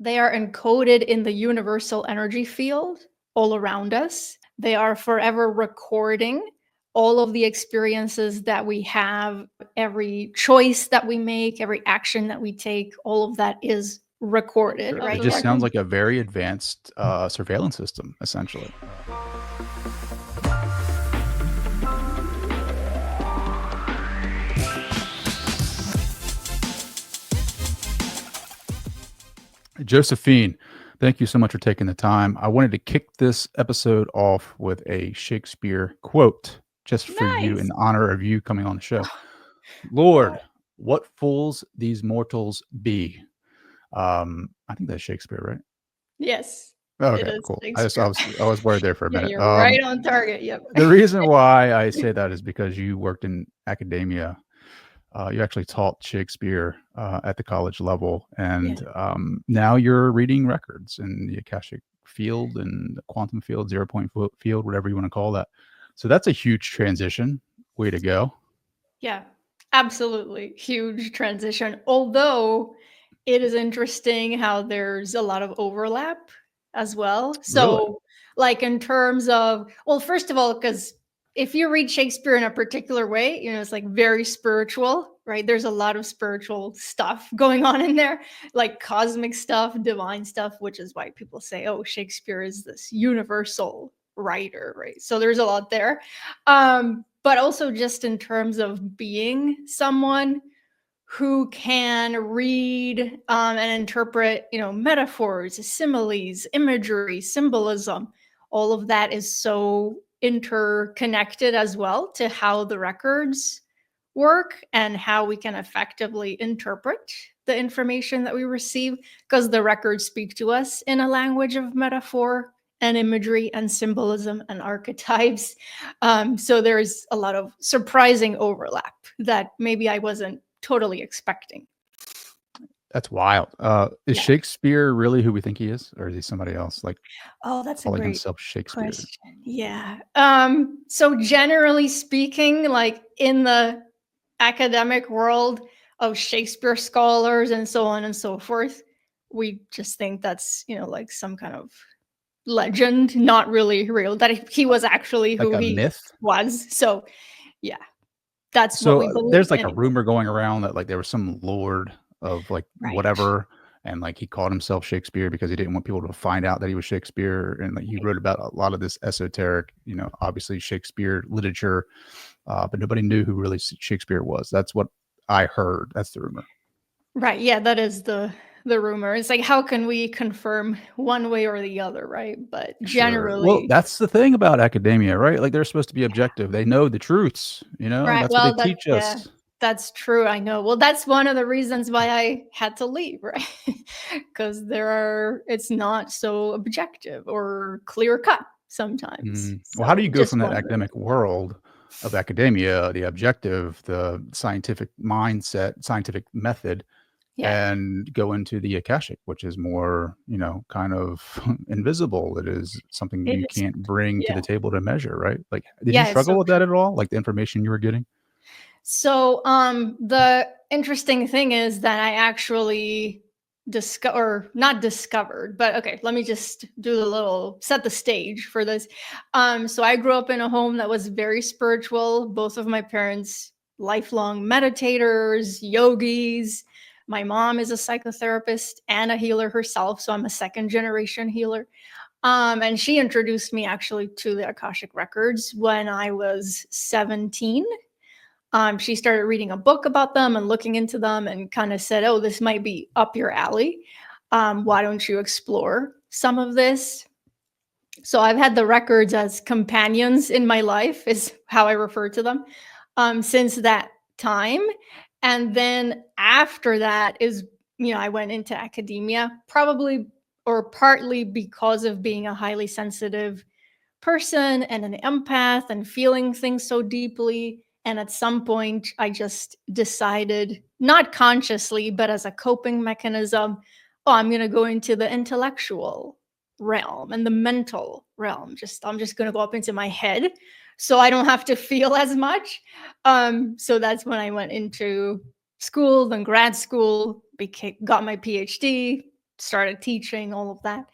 They are encoded in the universal energy field all around us. They are forever recording all of the experiences that we have, every choice that we make, every action that we take, all of that is recorded, It right? just sounds like a very advanced surveillance system, essentially. Josephine, thank you so much for taking the time. I wanted to kick this episode off with a Shakespeare quote just for you in Nice. honor of you coming on the show. Lord, what fools these mortals be. I think that's Shakespeare, right? Yes, Oh, it okay, is cool. Shakespeare. I was worried there for a Yeah, minute. you're right on target. Yep. The reason why I say that is because you worked in academia. You actually taught Shakespeare at the college level, and now you're reading records in the Akashic Field and the quantum field, 0 point field, whatever you want to call that. So that's a huge transition. Way to go. Yeah, absolutely. Huge transition. Although it is interesting how there's a lot of overlap as well. Really? So, like, in terms of, well, first of all, because if you read Shakespeare in a particular way, it's like very spiritual, right? There's a lot of spiritual stuff going on in there, like cosmic stuff, divine stuff, which is why people say, oh, Shakespeare is this universal writer, right? So there's a lot there. But also just in terms of being someone who can read and interpret, metaphors, similes, imagery, symbolism. All of that is so interconnected as well to how the records work and how we can effectively interpret the information that we receive, because the records speak to us in a language of metaphor and imagery and symbolism and archetypes. So there's a lot of surprising overlap that maybe I wasn't totally expecting. That's wild. Is Shakespeare really who we think he is, or is he somebody else? Like, that's a calling great himself Shakespeare. question. Yeah. So generally speaking, like in the academic world of Shakespeare scholars and so on and so forth, we just think that's, like some kind of legend, not really real, that he was actually Like who a he myth? was. So yeah, that's what we So believe there's like a anyway. rumor going around that like there was some lord of like Right. whatever, and like he called himself Shakespeare because he didn't want people to find out that he was Shakespeare, and like he wrote about a lot of this esoteric, obviously Shakespeare literature, but nobody knew who really Shakespeare was. That's what I heard. That's the rumor. Right. Yeah, that is the rumor. It's like, how can we confirm one way or the other, right? But Sure. Well, generally, that's the thing about academia, right? Like they're supposed to be objective. They know the truths, right. that's what they Well, teach us. that's true. I know. Well, that's one of the reasons why I had to leave, right? Because it's not so objective or clear cut sometimes. Well, how do you So go just from that one of the academic world of academia, the objective, the scientific mindset, scientific method, and go into the Akashic, which is more, kind of invisible. It is something It you is. can't bring to Yeah. the table to measure, right? Like, did you Yeah, it's struggle so with that true. at all? Like the information you were getting? So, the interesting thing is that I actually not discovered, but okay, let me just do the little set the stage for this. So I grew up in a home that was very spiritual. Both of my parents, lifelong meditators, yogis. My mom is a psychotherapist and a healer herself, so I'm a second generation healer. And she introduced me actually to the Akashic records when I was 17. She started reading a book about them and looking into them and kind of said, oh, this might be up your alley. Why don't you explore some of this? So I've had the records as companions in my life, is how I refer to them, since that time. And then after that is, I went into academia, probably or partly because of being a highly sensitive person and an empath and feeling things so deeply. And at some point, I just decided, not consciously, but as a coping mechanism, oh, I'm going to go into the intellectual realm and the mental realm. I'm just going to go up into my head so I don't have to feel as much. So that's when I went into school, then grad school, got my PhD, started teaching, all of that,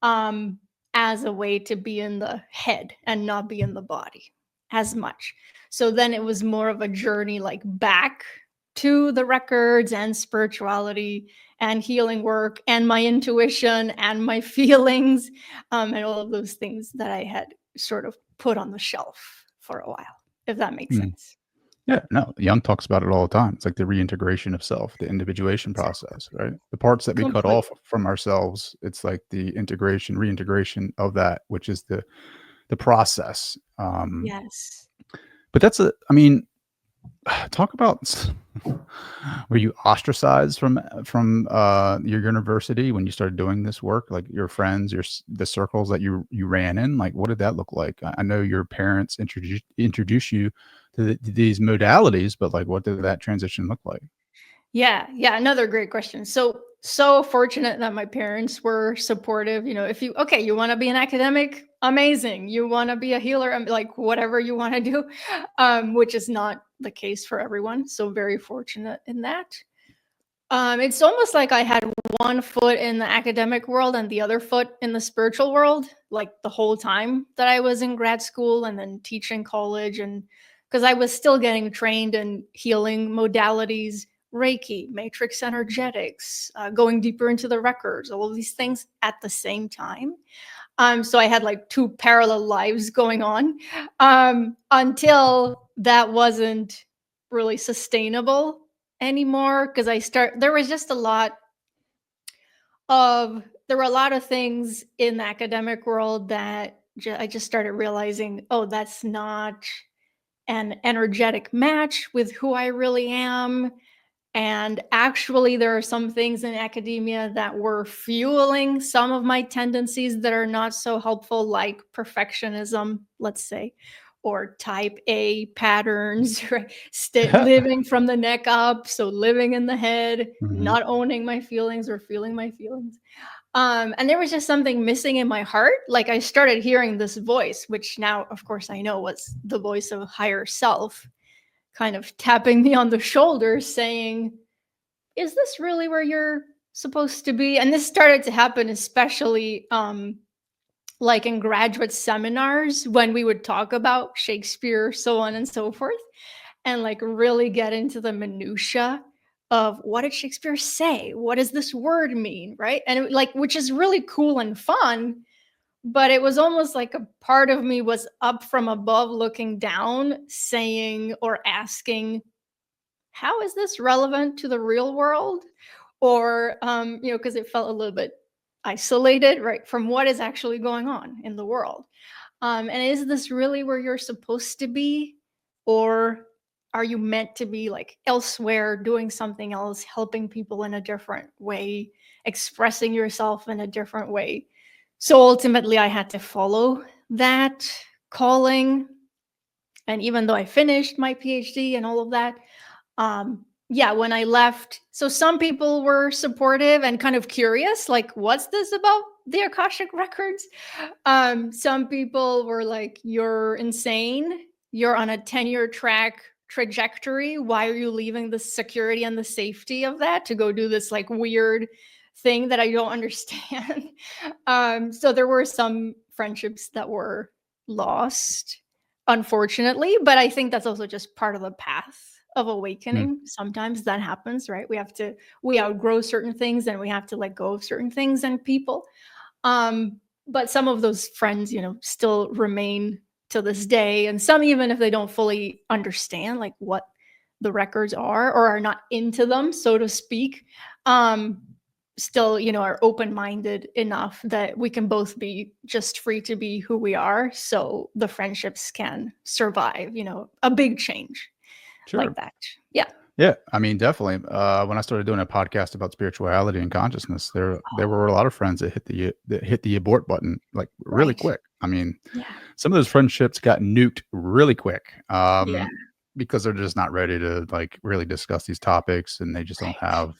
um, as a way to be in the head and not be in the body as much. So then it was more of a journey like back to the records and spirituality and healing work and my intuition and my feelings, and all of those things that I had sort of put on the shelf for a while, if that makes Mm. sense. Yeah, no, Jung talks about it all the time. It's like the reintegration of self, the individuation Exactly. process, right? The parts that we cut Completely. off from ourselves, it's like the integration, reintegration of that, which is the process. Yes. But that's I mean, talk about were you ostracized from your university when you started doing this work? Like your friends, the circles that you ran in, like what did that look like? I know your parents introduce you to these modalities, but like what did that transition look like? Yeah, yeah, another great question. So fortunate that my parents were supportive. If you want to be an academic, amazing. You want to be a healer, like whatever you want to do, which is not the case for everyone. So very fortunate in that. It's almost like I had one foot in the academic world and the other foot in the spiritual world, like the whole time that I was in grad school and then teaching college, and because I was still getting trained in healing modalities, Reiki, matrix energetics, going deeper into the records, all of these things at the same time. So I had like two parallel lives going on, until that wasn't really sustainable anymore, because there was just a lot there were a lot of things in the academic world that I just started realizing, oh, that's not an energetic match with who I really am. And actually, there are some things in academia that were fueling some of my tendencies that are not so helpful, like perfectionism, let's say, or type A patterns, right? Living from the neck up. So, living in the head, Mhm. not owning my feelings or feeling my feelings. And there was just something missing in my heart. Like I started hearing this voice, which now, of course, I know was the voice of higher self, kind of tapping me on the shoulder saying, is this really where you're supposed to be? And this started to happen, especially like in graduate seminars when we would talk about Shakespeare, so on and so forth, and like really get into the minutia of what did Shakespeare say? What does this word mean? Right. And which is really cool and fun, but it was almost like a part of me was up from above looking down, saying or asking, how is this relevant to the real world? Or, because it felt a little bit isolated, right, from what is actually going on in the world. And is this really where you're supposed to be? Or are you meant to be like elsewhere, doing something else, helping people in a different way, expressing yourself in a different way? So ultimately, I had to follow that calling. And even though I finished my PhD and all of that, yeah, when I left, so some people were supportive and kind of curious, like, what's this about the Akashic records? Some people were like, you're insane. You're on a 10-year track trajectory. Why are you leaving the security and the safety of that to go do this like weird thing that I don't understand? So there were some friendships that were lost, unfortunately, but I think that's also just part of the path of Mm. awakening. Sometimes that happens, right? We outgrow certain things and we have to let go of certain things and people. But some of those friends, still remain to this day, and some, even if they don't fully understand like what the records are or are not into them, so to speak, um, still, are open-minded enough that we can both be just free to be who we are, so the friendships can survive, a big change like Sure. that. Yeah. Yeah, I mean, definitely. When I started doing a podcast about spirituality and consciousness, there were a lot of friends that hit the abort button like really Right. quick. I mean, Yeah. some of those friendships got nuked really quick, Yeah. because they're just not ready to like really discuss these topics, and they just don't Right. have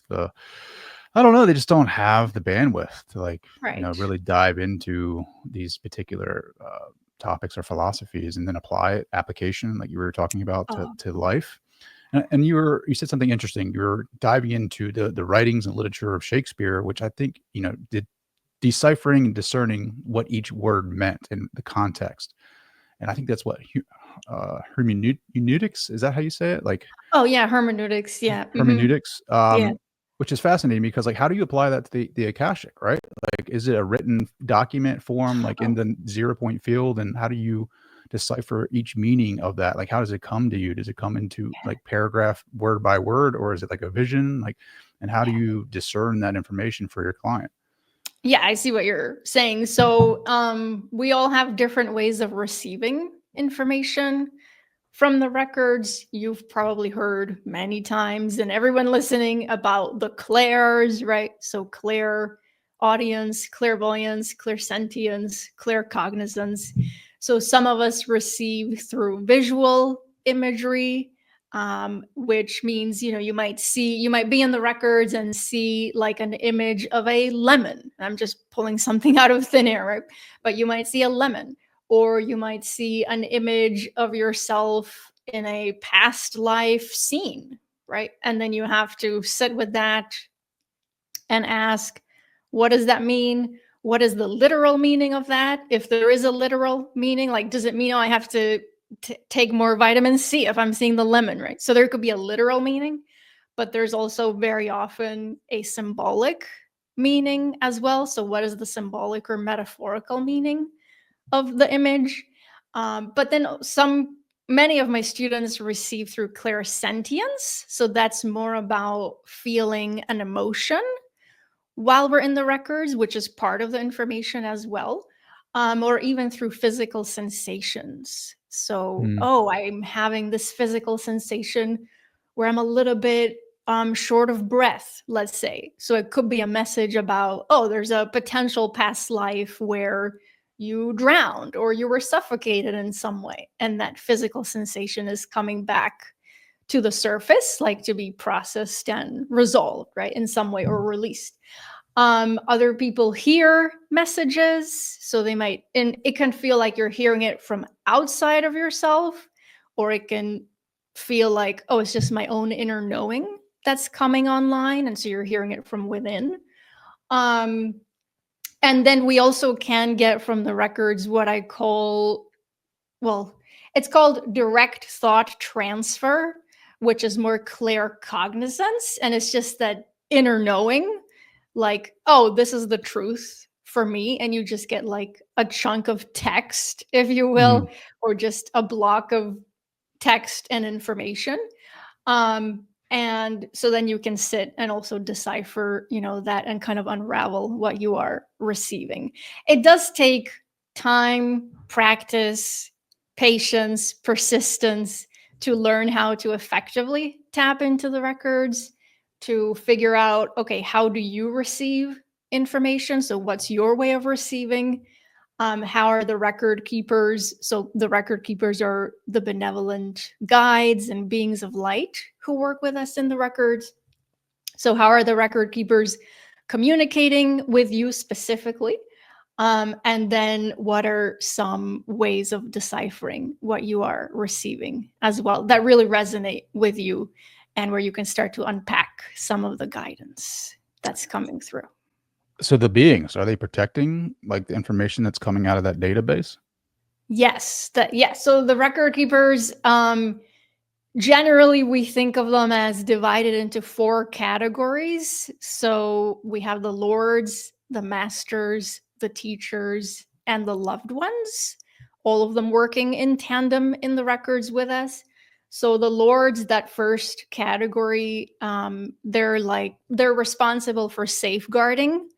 I don't know, they just don't have the bandwidth to like Right. really dive into these particular topics or philosophies and then apply application like you were talking about Oh, to life. And you said something interesting. You're diving into the writings and literature of Shakespeare, which I think, did deciphering and discerning what each word meant in the context. And I think that's what hermeneutics, is that how you say it? Like Oh yeah, hermeneutics. Yeah. hermeneutics, Yeah. which is fascinating because, like, how do you apply that to the Akashic, right? Like, is it a written document form, like in Oh, the 0 point field? And how do you decipher each meaning of that? Like, how does it come to you? Does it come into like paragraph word by word, or is it like a vision? Like, and how do you discern that information for your client? yeah, I see what you're saying. So, we all have different ways of receiving information from the records. You've probably heard many times, and everyone listening, about the clairs, right? So, clair audience, clairvoyance, clairsentience, claircognizance. So, some of us receive through visual imagery, which means, you might be in the records and see like an image of a lemon. I'm just pulling something out of thin air, right? But you might see a lemon, or you might see an image of yourself in a past life scene, right? And then you have to sit with that and ask, what does that mean? What is the literal meaning of that? If there is a literal meaning, like, does it mean, I have to take more vitamin C if I'm seeing the lemon, right? So there could be a literal meaning, but there's also very often a symbolic meaning as well. So, what is the symbolic or metaphorical meaning of the image? But then many of my students receive through clairsentience. So that's more about feeling an emotion while we're in the records, which is part of the information as well, or even through physical sensations. So, Mm, oh, I'm having this physical sensation where I'm a little bit short of breath, let's say. So it could be a message about, oh, there's a potential past life where you drowned or you were suffocated in some way. And that physical sensation is coming back to the surface, like to be processed and resolved, right, in some way, or released. Other people hear messages, so they might, and it can feel like you're hearing it from outside of yourself, or it can feel like, oh, it's just my own inner knowing that's coming online, and so you're hearing it from within. Um, and then we also can get from the records what I call, well, it's called direct thought transfer, which is more clear cognizance. And it's just that inner knowing, like, oh, this is the truth for me. And you just get like a chunk of text, if you will, mm. or just a block of text and information. And so then you can sit and also decipher, that, and kind of unravel what you are receiving. It does take time, practice, patience, persistence to learn how to effectively tap into the records, to figure out, okay, how do you receive information? So, what's your way of receiving? How are the record keepers? So the record keepers are the benevolent guides and beings of light who work with us in the records. So how are the record keepers communicating with you specifically? And then what are some ways of deciphering what you are receiving as well that really resonate with you, and where you can start to unpack some of the guidance that's coming through? So the beings, are they protecting like the information that's coming out of that database? Yes. So the record keepers, generally we think of them as divided into four categories. So we have the lords, the masters, the teachers, and the loved ones, all of them working in tandem in the records with us. So the lords, that first category, they're responsible for safeguarding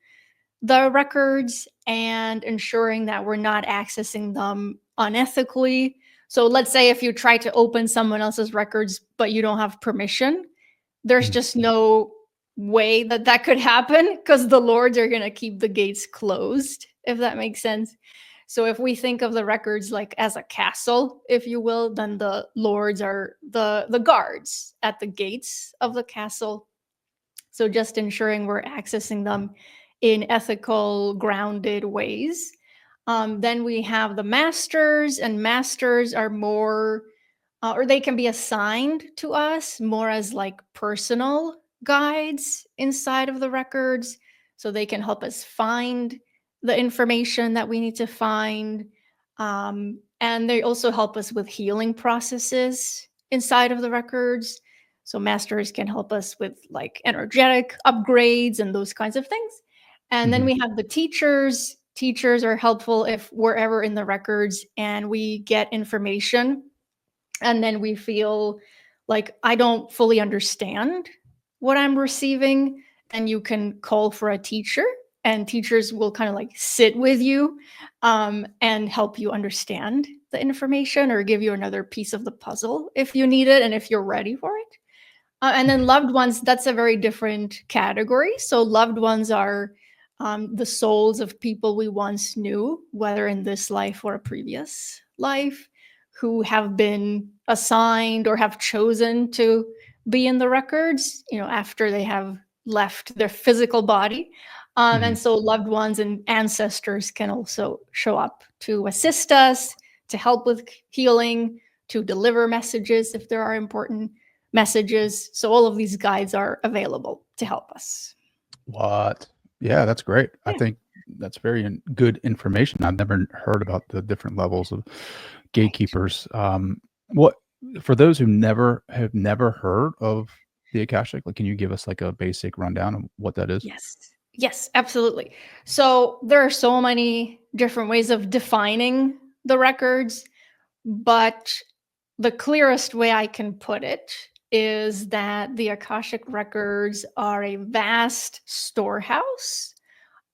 the records and ensuring that we're not accessing them unethically. So let's say if you try to open someone else's records but you don't have permission, there's Mm, just no way that that could happen, because the lords are going to keep the gates closed, if that makes sense. So if we think of the records like as a castle, if you will, then the lords are the guards at the gates of the castle. So just ensuring we're accessing them in ethical, grounded ways. Then we have the masters, and masters are more or they can be assigned to us more as like personal guides inside of the records. So they can help us find the information that we need to find. And they also help us with healing processes inside of the records. So masters can help us with like energetic upgrades and those kinds of things. And then Mhm. we have the teachers. Teachers are helpful if we're ever in the records and we get information and then we feel like I don't fully understand what I'm receiving, then you can call for a teacher, and teachers will kind of like sit with you and help you understand the information or give you another piece of the puzzle if you need it and if you're ready for it. And then Mhm. loved ones, that's a very different category. So loved ones are the souls of people we once knew, whether in this life or a previous life, who have been assigned or have chosen to be in the records, after they have left their physical body. And Mhm. so loved ones and ancestors can also show up to assist us, to help with healing, to deliver messages if there are important messages. So all of these guides are available to help us. What? Yeah, that's great. I Yeah. think that's very good information. I've never heard about the different levels of Right. gatekeepers. What for those who have never heard of the Akashic, like, can you give us like a basic rundown of what that is? Yes. Yes, absolutely. So there are so many different ways of defining the records, but the clearest way I can put it is that the Akashic records are a vast storehouse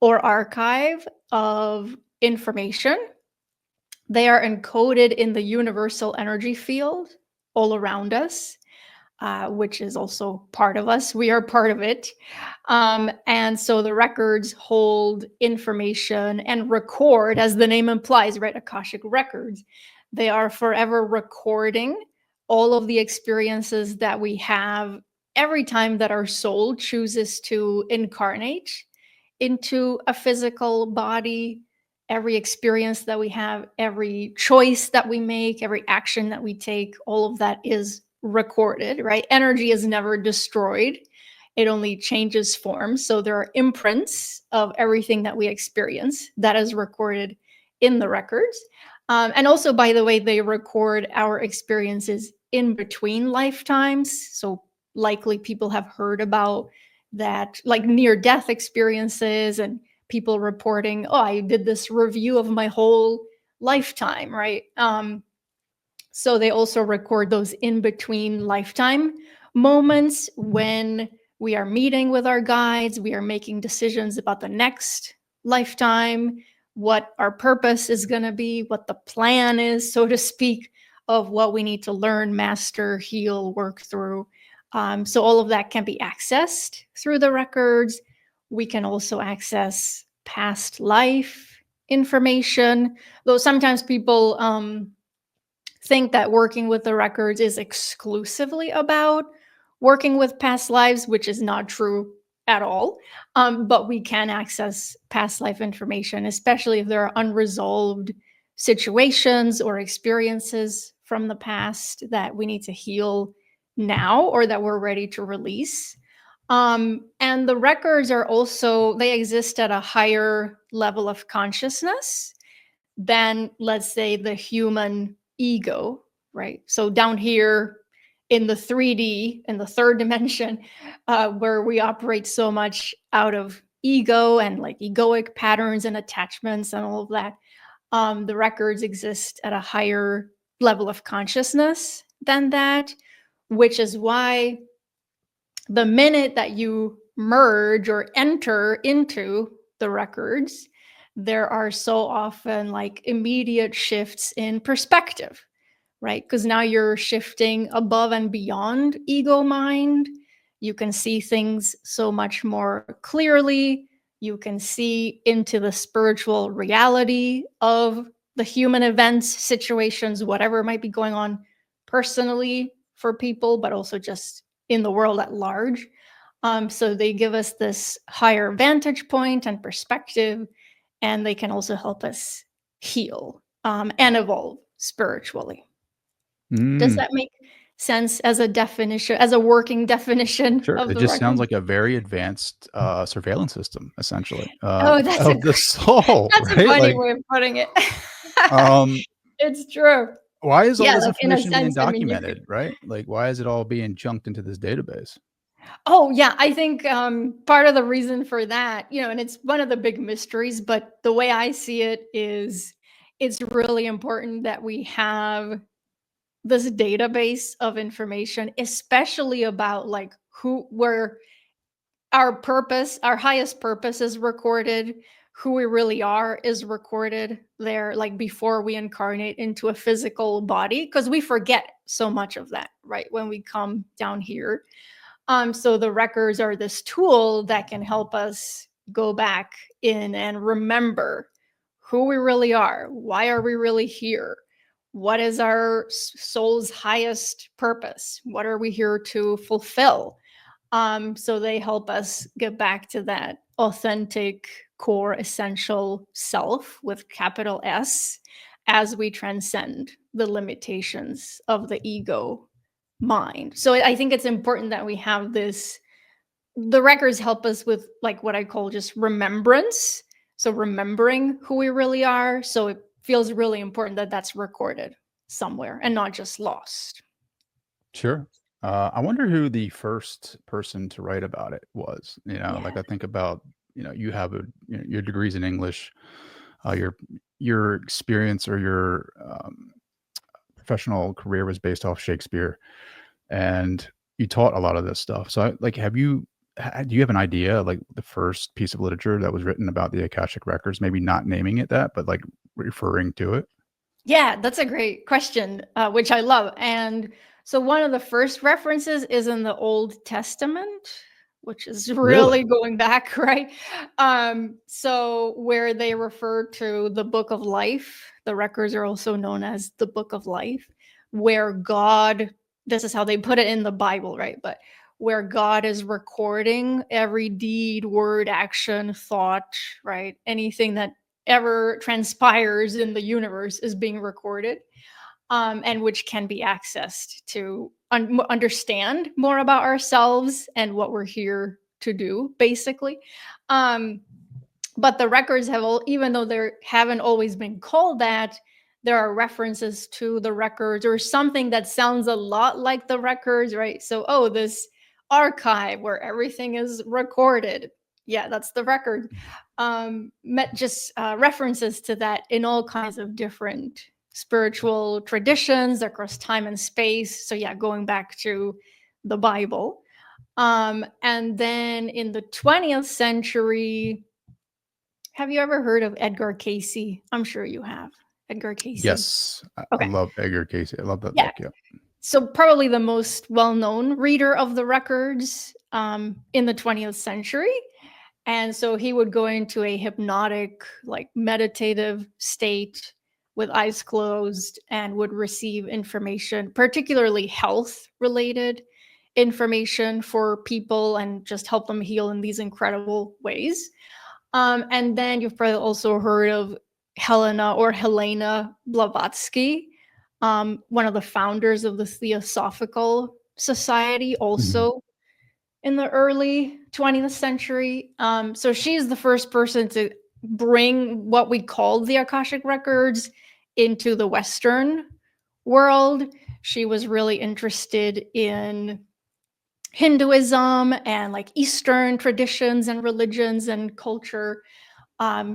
or archive of information. They are encoded in the universal energy field all around us, which is also part of us. We are part of it. And so the records hold information and record, as the name implies, right? Akashic records. They are forever recording all of the experiences that we have every time that our soul chooses to incarnate into a physical body. Every experience that we have, every choice that we make, every action that we take, all of that is recorded, right? Energy is never destroyed, it only changes form. So there are imprints of everything that we experience that is recorded in the records. And also, by the way, they record our experiences in between lifetimes. So likely people have heard about that, like near death experiences and people reporting, oh, I did this review of my whole lifetime, right? So they also record those in between lifetime moments when we are meeting with our guides, we are making decisions about the next lifetime, what our purpose is going to be, what the plan is, so to speak, of what we need to learn, master, heal, work through. So all of that can be accessed through the records. We can also access past life information, though sometimes people think that working with the records is exclusively about working with past lives, which is not true at all. But we can access past life information, especially if there are unresolved situations or experiences from the past that we need to heal now or that we're ready to release. And the records are also, they exist at a higher level of consciousness than, let's say, the human ego, right? So down here in the 3D, in the third dimension, where we operate so much out of ego and like egoic patterns and attachments and all of that, the records exist at a higher level of consciousness than that, which is why the minute that you merge or enter into the records, there are so often like immediate shifts in perspective, right? Because now you're shifting above and beyond ego mind. You can see things so much more clearly. You can see into the spiritual reality of the human events, situations, whatever might be going on personally for people, but also just in the world at large. So they give us this higher vantage point and perspective, and they can also help us heal and evolve spiritually. Does Mm, that make sense as a definition, as a working definition sure. of It the just sounds record? like a very advanced surveillance system, essentially, Oh, that's a of the soul, that's a right? funny Like, way of putting it. um, It's true. why is all Yeah, this like, in a information being sense, I mean, you could. documented, right? Like, why is it all being junked into this database? Oh, yeah, I think, part of the reason for that, and it's one of the big mysteries, but the way I see it is it's really important that we have this database of information, especially about, like, who where our highest purpose is recorded, who we really are is recorded there, like, before we incarnate into a physical body, because we forget so much of that, right, when we come down here. So the records are this tool that can help us go back in and remember who we really are. Why are we really here? What is our soul's highest purpose? What are we here to fulfill? So they help us get back to that authentic, core, essential self with capital S as we transcend the limitations of the ego mind. So I think it's important that we have this. The records help us with, like, what I call just remembrance. So remembering who we really are. So it feels really important that that's recorded somewhere and not just lost. Sure. I wonder who the first person to write about it was. Yeah. Like I think about, you have your degrees in English, your experience or your professional career was based off Shakespeare, and you taught a lot of this stuff. So, like, do you have an idea, like the first piece of literature that was written about the Akashic records? Maybe not naming it that, but like referring to it. Yeah, that's a great question, which I love. And so one of the first references is in the Old Testament, which is really Really? going back, right? So where they refer to the book of life, the records are also known as the book of life, where God, this is how they put it in the Bible, right? But where God is recording every deed, word, action, thought, right? Anything that ever transpires in the universe is being recorded, and which can be accessed to understand more about ourselves and what we're here to do, basically. Um, but the records have all, even though they haven't always been called that, there are references to the records or something that sounds a lot like the records, right? So, oh, this archive where everything is recorded. Yeah, that's the record. Met just references to that in all kinds of different spiritual traditions across time and space. So, yeah, going back to the Bible. And then in the 20th century, have you ever heard of Edgar Casey? I'm sure you have. Edgar Casey. Yes, I Okay. love Edgar Casey. I love that Yeah. book. Yeah. So probably the most well-known reader of the records in the 20th century. And so he would go into a hypnotic, like meditative state with eyes closed and would receive information, particularly health related information for people and just help them heal in these incredible ways. And then you've probably also heard of Helena Blavatsky, one of the founders of the Theosophical Society, Mhm. also in the early 20th century. So she's the first person to bring what we call the Akashic records into the Western world. She was really interested in Hinduism and like Eastern traditions and religions and culture.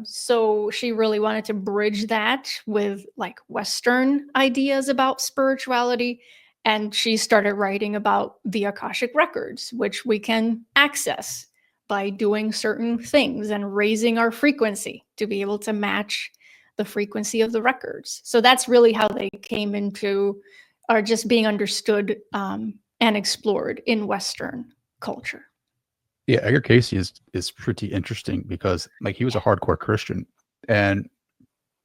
So she really wanted to bridge that with like Western ideas about spirituality. And she started writing about the Akashic records, which we can access by doing certain things and raising our frequency to be able to match the frequency of the records. So that's really how they came into or just being understood and explored in Western culture. Yeah, Edgar Casey is pretty interesting because like he was a hardcore Christian and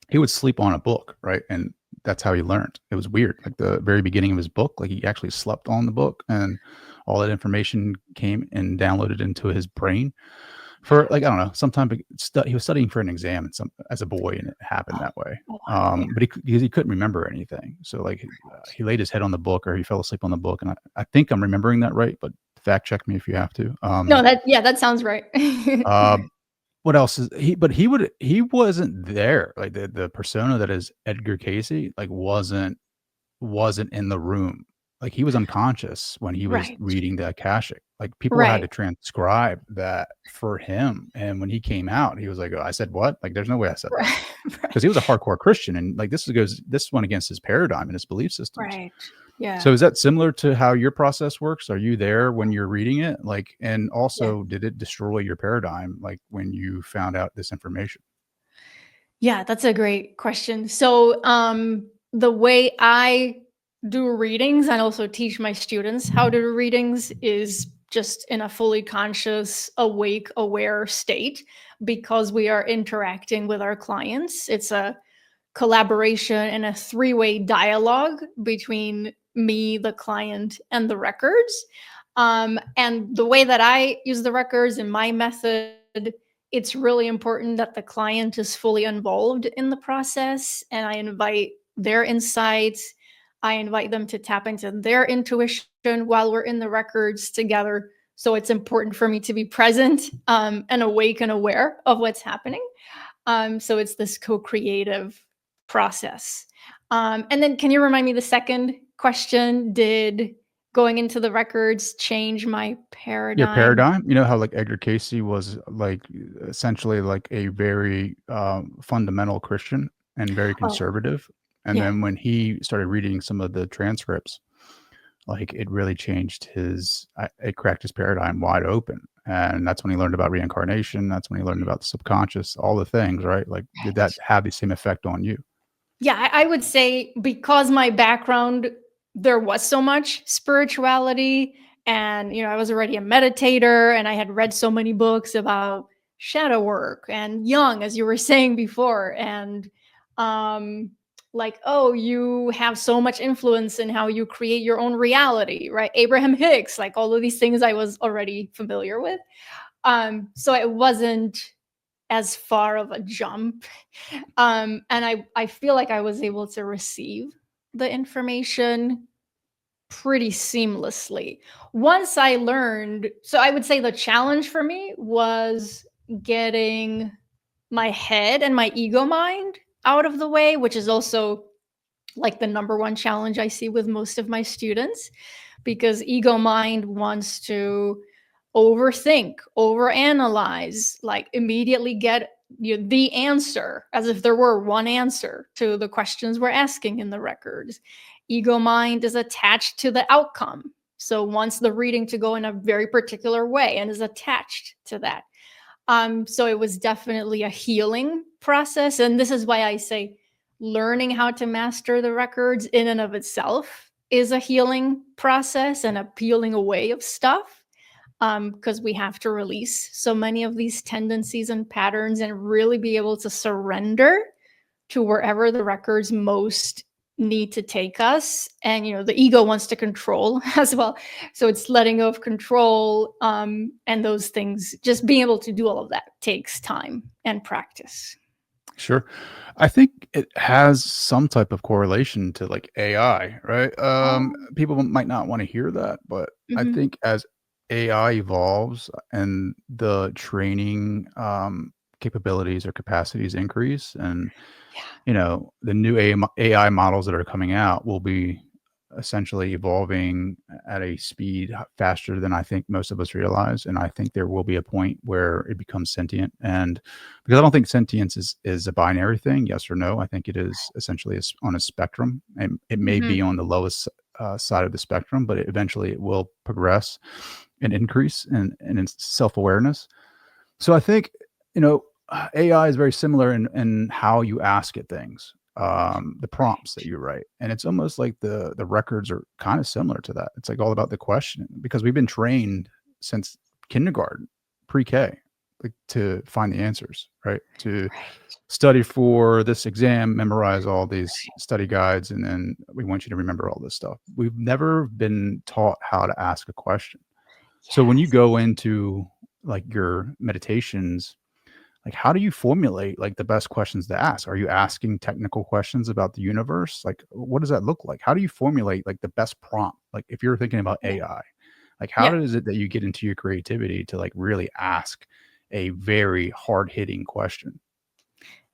he would sleep on a book, right? And that's how he learned. It was weird. Like the very beginning of his book, like he actually slept on the book and all that information came and downloaded into his brain. for like, I don't know, sometime he was studying for an exam and as a boy, and it happened Oh, that way. oh wow. Yeah. But because he couldn't remember anything, so like he laid his head on the book or he fell asleep on the book, and I think I'm remembering that right, but fact check me if you have to. No, that sounds right. Uh, what else is he? But he wasn't there. Like the persona that is Edgar Casey, like wasn't in the room. Like, he was unconscious when he was Right. reading the Akashic. Like, people had Right. to transcribe that for him, and when he came out, he was like, "Oh, I said what? Like, there's no way I said that." Right. Because he was a hardcore Christian, and, like, this went against his paradigm and his belief systems. Right. Yeah. So, is that similar to how your process works? Are you there when you're reading it? Like, and Yeah. also, did it destroy your paradigm, like, when you found out this information? Yeah, that's a great question. So, the way I do readings and also teach my students how to do readings is just in a fully conscious, awake, aware state because we are interacting with our clients. It's a collaboration and a three-way dialogue between me, the client, and the records. And the way that I use the records in my method, it's really important that the client is fully involved in the process, and I invite their insights. I invite them to tap into their intuition while we're in the records together. So it's important for me to be present and awake and aware of what's happening. So it's this co-creative process. And then can you remind me the second question? Did going into the records change my Your paradigm? paradigm? You know how, like, Edgar Casey was, like, essentially, like, a very, fundamental Christian and very Oh, conservative, and yeah. then when he started reading some of the transcripts, like, it really changed it cracked his paradigm wide open, and that's when he learned about reincarnation, that's when he learned about the subconscious, all the things, right? Like, did that Right. have the same effect on you? Yeah, I would say because my background, there was so much spirituality, and I was already a meditator, and I had read so many books about shadow work and Jung, as you were saying before, and um, like, oh, you have so much influence in how you create your own reality, right? Abraham Hicks, like all of these things I was already familiar with. So it wasn't as far of a jump. And I feel like I was able to receive the information pretty seamlessly. Once I learned, so I would say the challenge for me was getting my head and my ego mind out of the way, which is also like the number one challenge I see with most of my students, because ego mind wants to overthink, overanalyze, like immediately get the answer as if there were one answer to the questions we're asking in the records. Ego mind is attached to the outcome. So wants the reading to go in a very particular way and is attached to that. So it was definitely a healing process. And this is why I say learning how to master the records in and of itself is a healing process and a peeling away of stuff, because we have to release so many of these tendencies and patterns and really be able to surrender to wherever the records most need to take us. And the ego wants to control as well, so it's letting go of control, and those things, just being able to do all of that takes time and practice. Sure. I think it has some type of correlation to, like, AI, right? Oh. People might not wanna hear that, but I Mhm. think as AI evolves and the training, capabilities or capacities increase and, Yeah. the new AI models that are coming out will be essentially evolving at a speed faster than I think most of us realize, and I think there will be a point where it becomes sentient, and because I don't think sentience is a binary thing, yes or no. I think it is essentially on a spectrum, and it may Mhm. be on the lowest side of the spectrum, but eventually it will progress and increase in its self-awareness. So I think, you know, AI is very similar in how you ask it things, the prompts that Right. you write, and it's almost like the records are kind of similar to that. It's like all about the questioning because we've been trained since kindergarten, pre-K, like to find the answers, right? To Right. study for this exam, memorize all these study guides, and then we want you to remember all this stuff. We've never been taught how to ask a question. So when you Yes. go into like your meditations, like how do you formulate like the best questions to ask? Are you asking technical questions about the universe? Like what does that look like? How do you formulate like the best prompt? Like if you're thinking about Yeah. AI, like how Yeah. does it that you get into your creativity to like really ask a very hard-hitting question?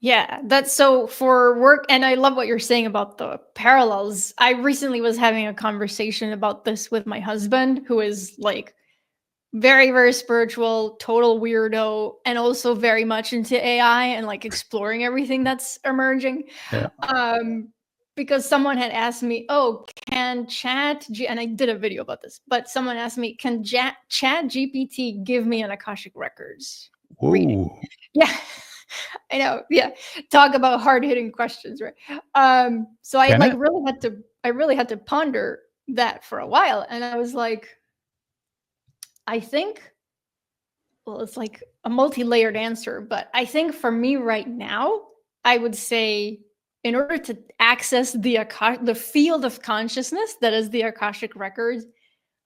Yeah, that's so for work. And I love what you're saying about the parallels. I recently was having a conversation about this with my husband, who is like very, very spiritual, total weirdo, and also very much into AI and like exploring everything that's emerging. Yeah. Um, because someone had asked me, "Oh, can and I did a video about this, but someone asked me, can Chat GPT give me an Akashic Records reading?" Whoa. Yeah, I know. Yeah, talk about hard hitting questions, right? So Can it? I really had to ponder that for a while, and I was like, I think well, it's like a multi-layered answer, but I think for me right now, I would say in order to access the field of consciousness that is the Akashic records,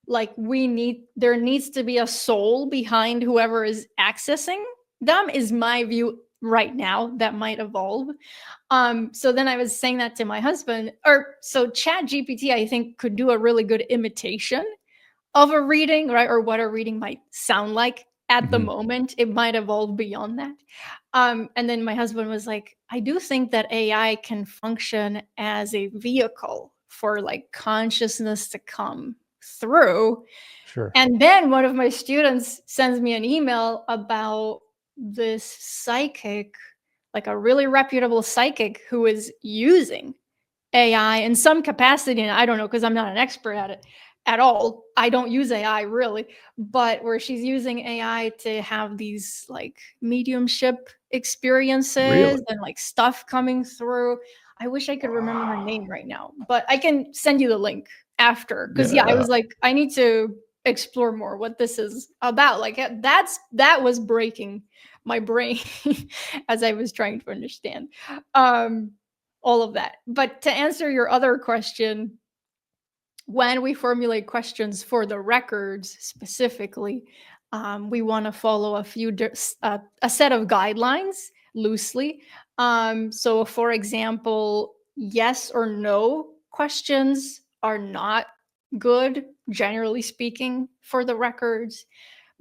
like there needs to be a soul behind whoever is accessing them is my view right now. That might evolve. So then I was saying that to my husband, or so Chat GPT, I think could do a really good imitation of a reading, right? Or what a reading might sound like at the Mhm. moment. It might evolve beyond that. And then my husband was like, I do think that AI can function as a vehicle for like consciousness to come through. Sure. And then one of my students sends me an email about this psychic, like a really reputable psychic who is using AI in some capacity, and I don't know because I'm not an expert at it at all. I don't use AI really, but where she's using AI to have these like mediumship experiences Really? and like stuff coming through. I wish I could remember her name right now, but I can send you the link after because yeah, I Yeah. was like, I need to explore more what this is about. Like that was breaking my brain as I was trying to understand. Um, all of that. But to answer your other question, when we formulate questions for the records specifically, we want to follow a set of guidelines loosely. So, for example, yes or no questions are not good, generally speaking, for the records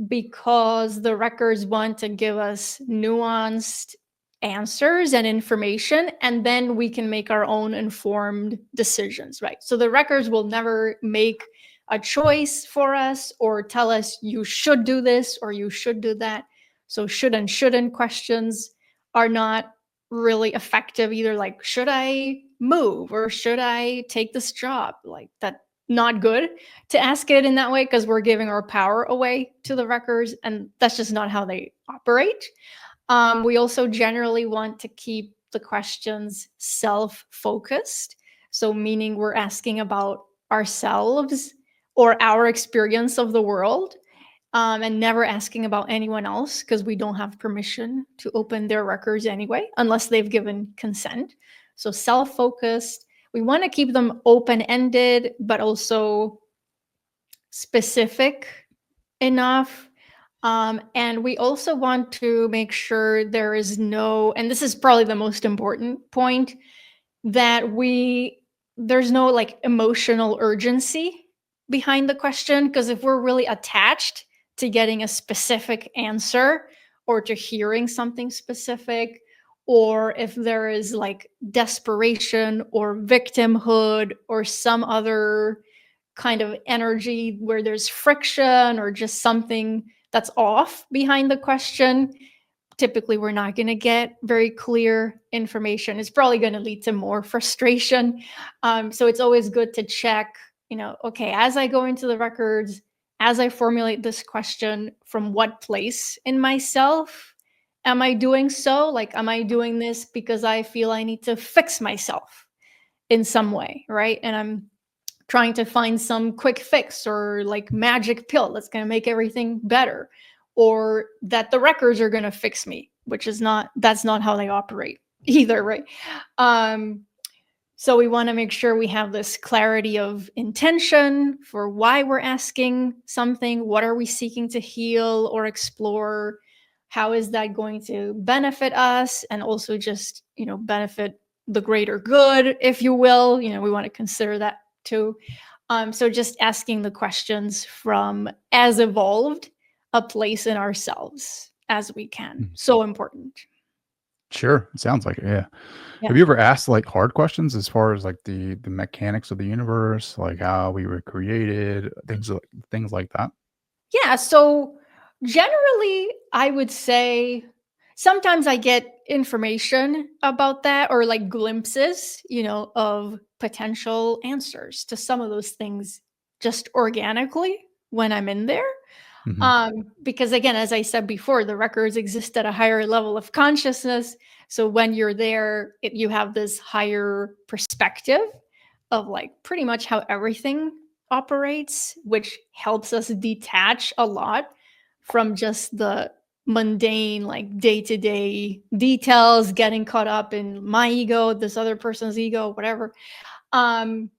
because the records want to give us nuanced answers and information, and then we can make our own informed decisions, right? So the records will never make a choice for us or tell us you should do this or you should do that. So should and shouldn't questions are not really effective either. Like, should I move or should I take this job? Like, that not good to ask it in that way because we're giving our power away to the records, and that's just not how they operate. We also generally want to keep the questions self focused. So, meaning we're asking about ourselves or our experience of the world, and never asking about anyone else because we don't have permission to open their records anyway, unless they've given consent. So, self focused. We want to keep them open ended, but also specific enough. And we also want to make sure there is no, and this is probably the most important point, that there's no like emotional urgency behind the question. Because if we're really attached to getting a specific answer or to hearing something specific, or if there is like desperation or victimhood or some other kind of energy where there's friction or just something that's off behind the question, typically we're not going to get very clear information. It's probably going to lead to more frustration. So it's always good to check, okay, as I go into the records, as I formulate this question, from what place in myself am I doing so? Like, am I doing this because I feel I need to fix myself in some way, right? And I'm trying to find some quick fix or like magic pill that's going to make everything better, or that the records are going to fix me, which is not, that's not how they operate either, right? um So we want to make sure we have this clarity of intention for why we're asking something. What are we seeking to heal or explore? How is that going to benefit us and also just, benefit the greater good, if you will? We want to consider that too. So just asking the questions from as evolved a place in ourselves as we can. Mhm. So important. Sure. It sounds like it. Yeah. Yeah. Have you ever asked like hard questions as far as like the mechanics of the universe, like how we were created, things like that? Yeah, so generally, I would say sometimes I get information about that or like glimpses, of potential answers to some of those things just organically when I'm in there. Hmm. Because again, as I said before, the records exist at a higher level of consciousness. So when you're there, you have this higher perspective of like pretty much how everything operates, which helps us detach a lot from just the mundane, like day to day details, getting caught up in my ego, this other person's ego, whatever. Um,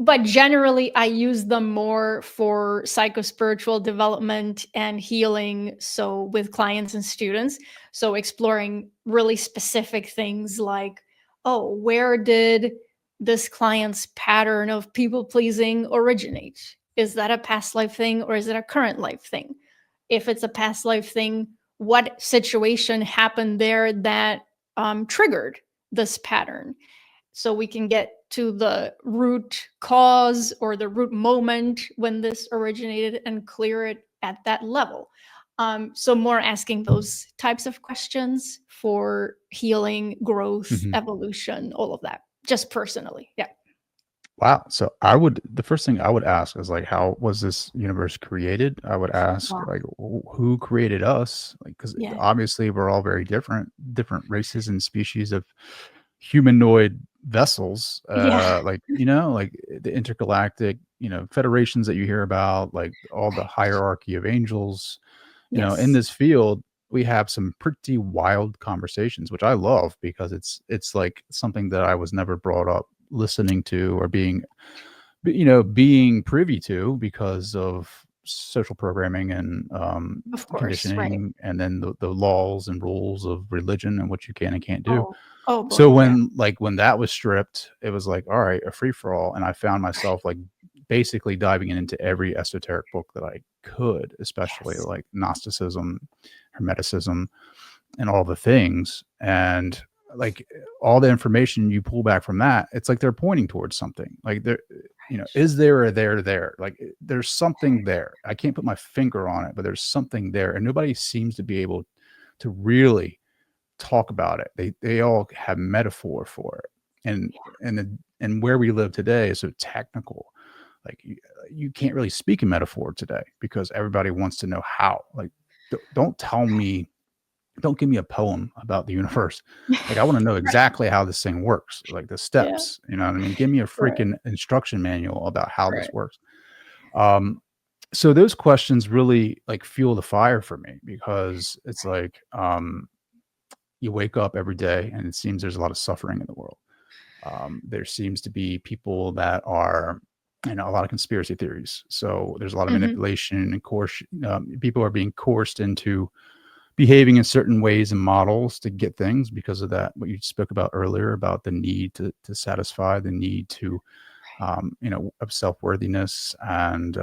but generally, I use them more for psychospiritual development and healing. So, with clients and students, so exploring really specific things like, oh, where did this client's pattern of people pleasing originate? Is that a past life thing or is it a current life thing? If it's a past life thing, what situation happened there that triggered this pattern? So we can get to the root cause or the root moment when this originated and clear it at that level. So more asking those types of questions for healing, growth, Hmm. evolution, all of that. Just personally, yeah. Wow. So the first thing I would ask is like, how was this universe created? I would ask Wow. like, who created us? Like, because Yeah. obviously we're all very different races and species of humanoid vessels. Yeah. Like, like the intergalactic, federations that you hear about, like all the Right. hierarchy of angels, in Yes. this field, we have some pretty wild conversations, which I love because it's like something that I was never brought up listening to or being privy to because of social programming and Of course. Right. conditioning, and then the laws and rules of religion and what you can and can't do. Oh. Oh So boy. Yeah. when that was stripped, it was like, all right, a free for all, and I found myself like basically diving into every esoteric book that I could, especially Yes. like Gnosticism, Hermeticism, and all the things. And like all the information you pull back from that, it's like they're pointing towards something. Like is there a there? Like there's something there. I can't put my finger on it, but there's something there, and nobody seems to be able to really talk about it. They all have metaphor for it, and where we live today is so technical. Like you can't really speak in metaphor today because everybody wants to know how. Like don't tell me, don't give me a poem about the universe. Like I want to know Right. exactly how this thing works, like the Yeah. steps. You know what I mean? Give me a Right. freaking instruction manual about how Right. this works. Um, so those questions really like fuel the fire for me because it's like you wake up every day and it seems there's a lot of suffering in the world. There seems to be people that are, a lot of conspiracy theories. So there's a lot of Hmm. manipulation and course. People are being coerced into behaving in certain ways and models to get things because of that. What you spoke about earlier about the need to satisfy, the need to, of self worthiness and,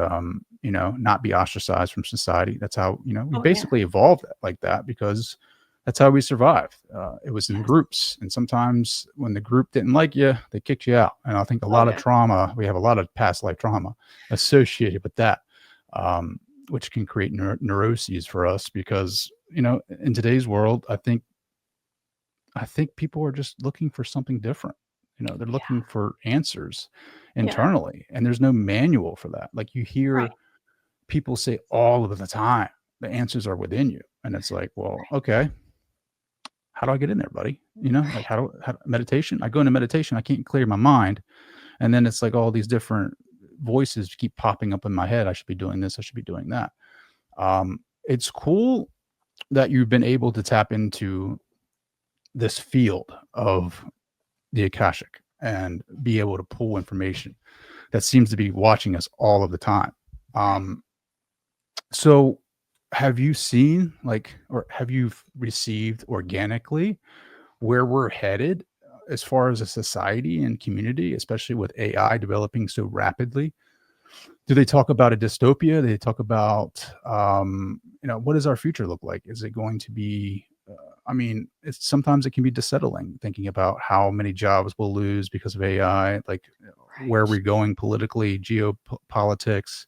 not be ostracized from society. That's how, we Oh yeah. basically evolved like that because that's how we survived. It was in Yes. groups. And sometimes when the group didn't like you, they kicked you out. And I think a Oh lot of yeah. trauma, we have a lot of past life trauma associated with that. Which can create neuroses for us because in today's world I think people are just looking for something different. They're looking for answers Yeah. internally, and there's no manual for that. Like you Right. hear people say all of the time, the answers are within you. And it's like, well, okay, how do I get in there, buddy? Like meditation? I go into meditation, I can't clear my mind. And then it's like all these different voices keep popping up in my head. I should be doing this, I should be doing that. It's cool that you've been able to tap into this field of the Akashic. and be able to pull information that seems to be watching us all of the time. Right. So have you seen, like, or have you received organically where we're headed as far as a society and community, especially with AI developing so rapidly? Do they talk about a dystopia? Do they talk about, what does our future look like? Is it going to be, I mean, sometimes it can be dissettling thinking about how many jobs we'll lose because of AI, like where Right. we're going politically, geopolitics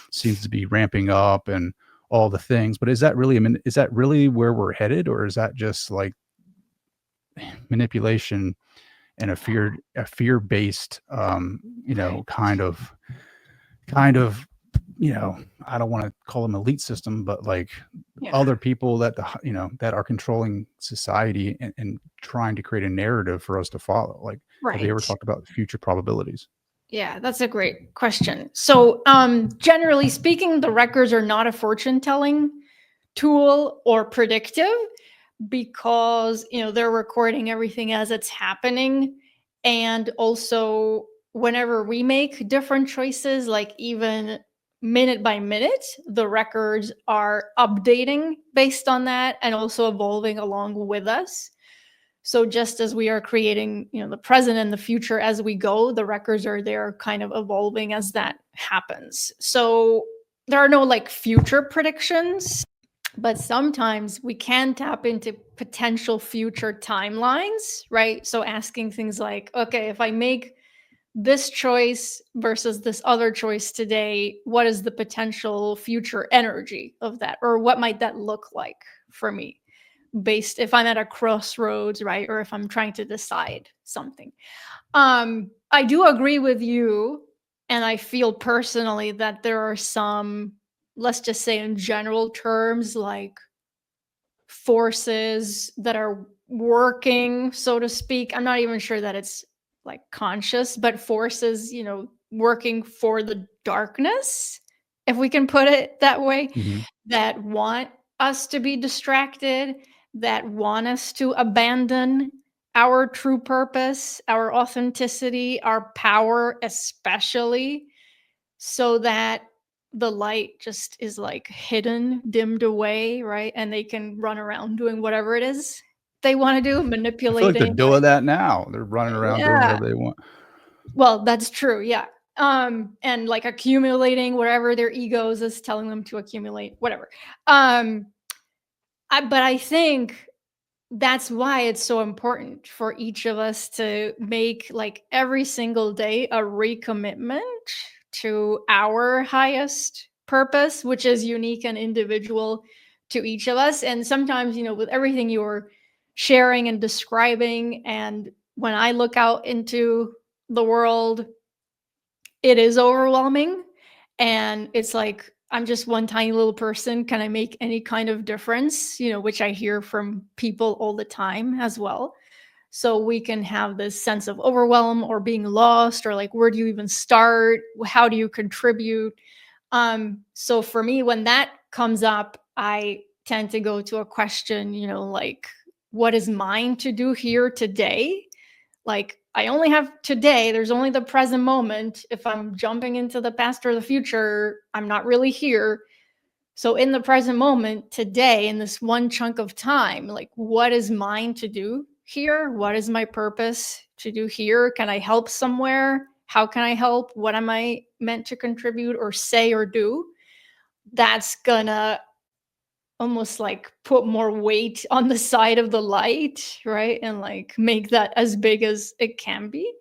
seems to be ramping up and all the things. But is that really, is that really where we're headed, or is that just like manipulation and a fear-based, Right. kind of, I don't want to call them elite system, but like Yeah. other people that that are controlling society and trying to create a narrative for us to follow. Like, have they ever Right. talked about future probabilities? Yeah, that's a great question. So, generally speaking, the records are not a fortune telling tool or predictive because, they're recording everything as it's happening. And also, whenever we make different choices, like even minute by minute, the records are updating based on that and also evolving along with us. So just as we are creating, the present and the future as we go, the records are there kind of evolving as that happens. So there are no like future predictions, but sometimes we can tap into potential future timelines, right? So asking things like, okay, if I make this choice versus this other choice today, what is the potential future energy of that? Or what might that look like for me? Based if I'm at a crossroads, right? Or if I'm trying to decide something. I do agree with you, and I feel personally that there are some, let's just say in general terms, like forces that are working, so to speak. I'm not even sure that it's like conscious, but forces, working for the darkness, if we can put it that way, Hmm. that want us to be distracted, that want us to abandon our true purpose, our authenticity, our power, especially, so that the light just is like hidden, dimmed away, right? And they can run around doing whatever it is they want to do, I feel like they're manipulating, doing right? that now. They're running around doing Yeah. whatever they want. Well, that's true. Yeah. And like accumulating whatever their egos is telling them to accumulate, whatever. Um, but I think that's why it's so important for each of us to make like every single day a recommitment to our highest purpose, which is unique and individual to each of us. And sometimes, with everything you're sharing and describing, and when I look out into the world, it is overwhelming, and it's like, I'm just one tiny little person. Can I make any kind of difference? Which I hear from people all the time as well. So we can have this sense of overwhelm or being lost, or like, where do you even start? How do you contribute? So for me, when that comes up, I tend to go to a question, like, what is mine to do here today? Like, I only have today, there's only the present moment. If I'm jumping into the past or the future, I'm not really here. So in the present moment, today, in this one chunk of time, like, what is mine to do here? What is my purpose to do here? Can I help somewhere? How can I help? What am I meant to contribute or say or do? That's gonna almost like put more weight on the side of the light, right? And like make that as big as it can be.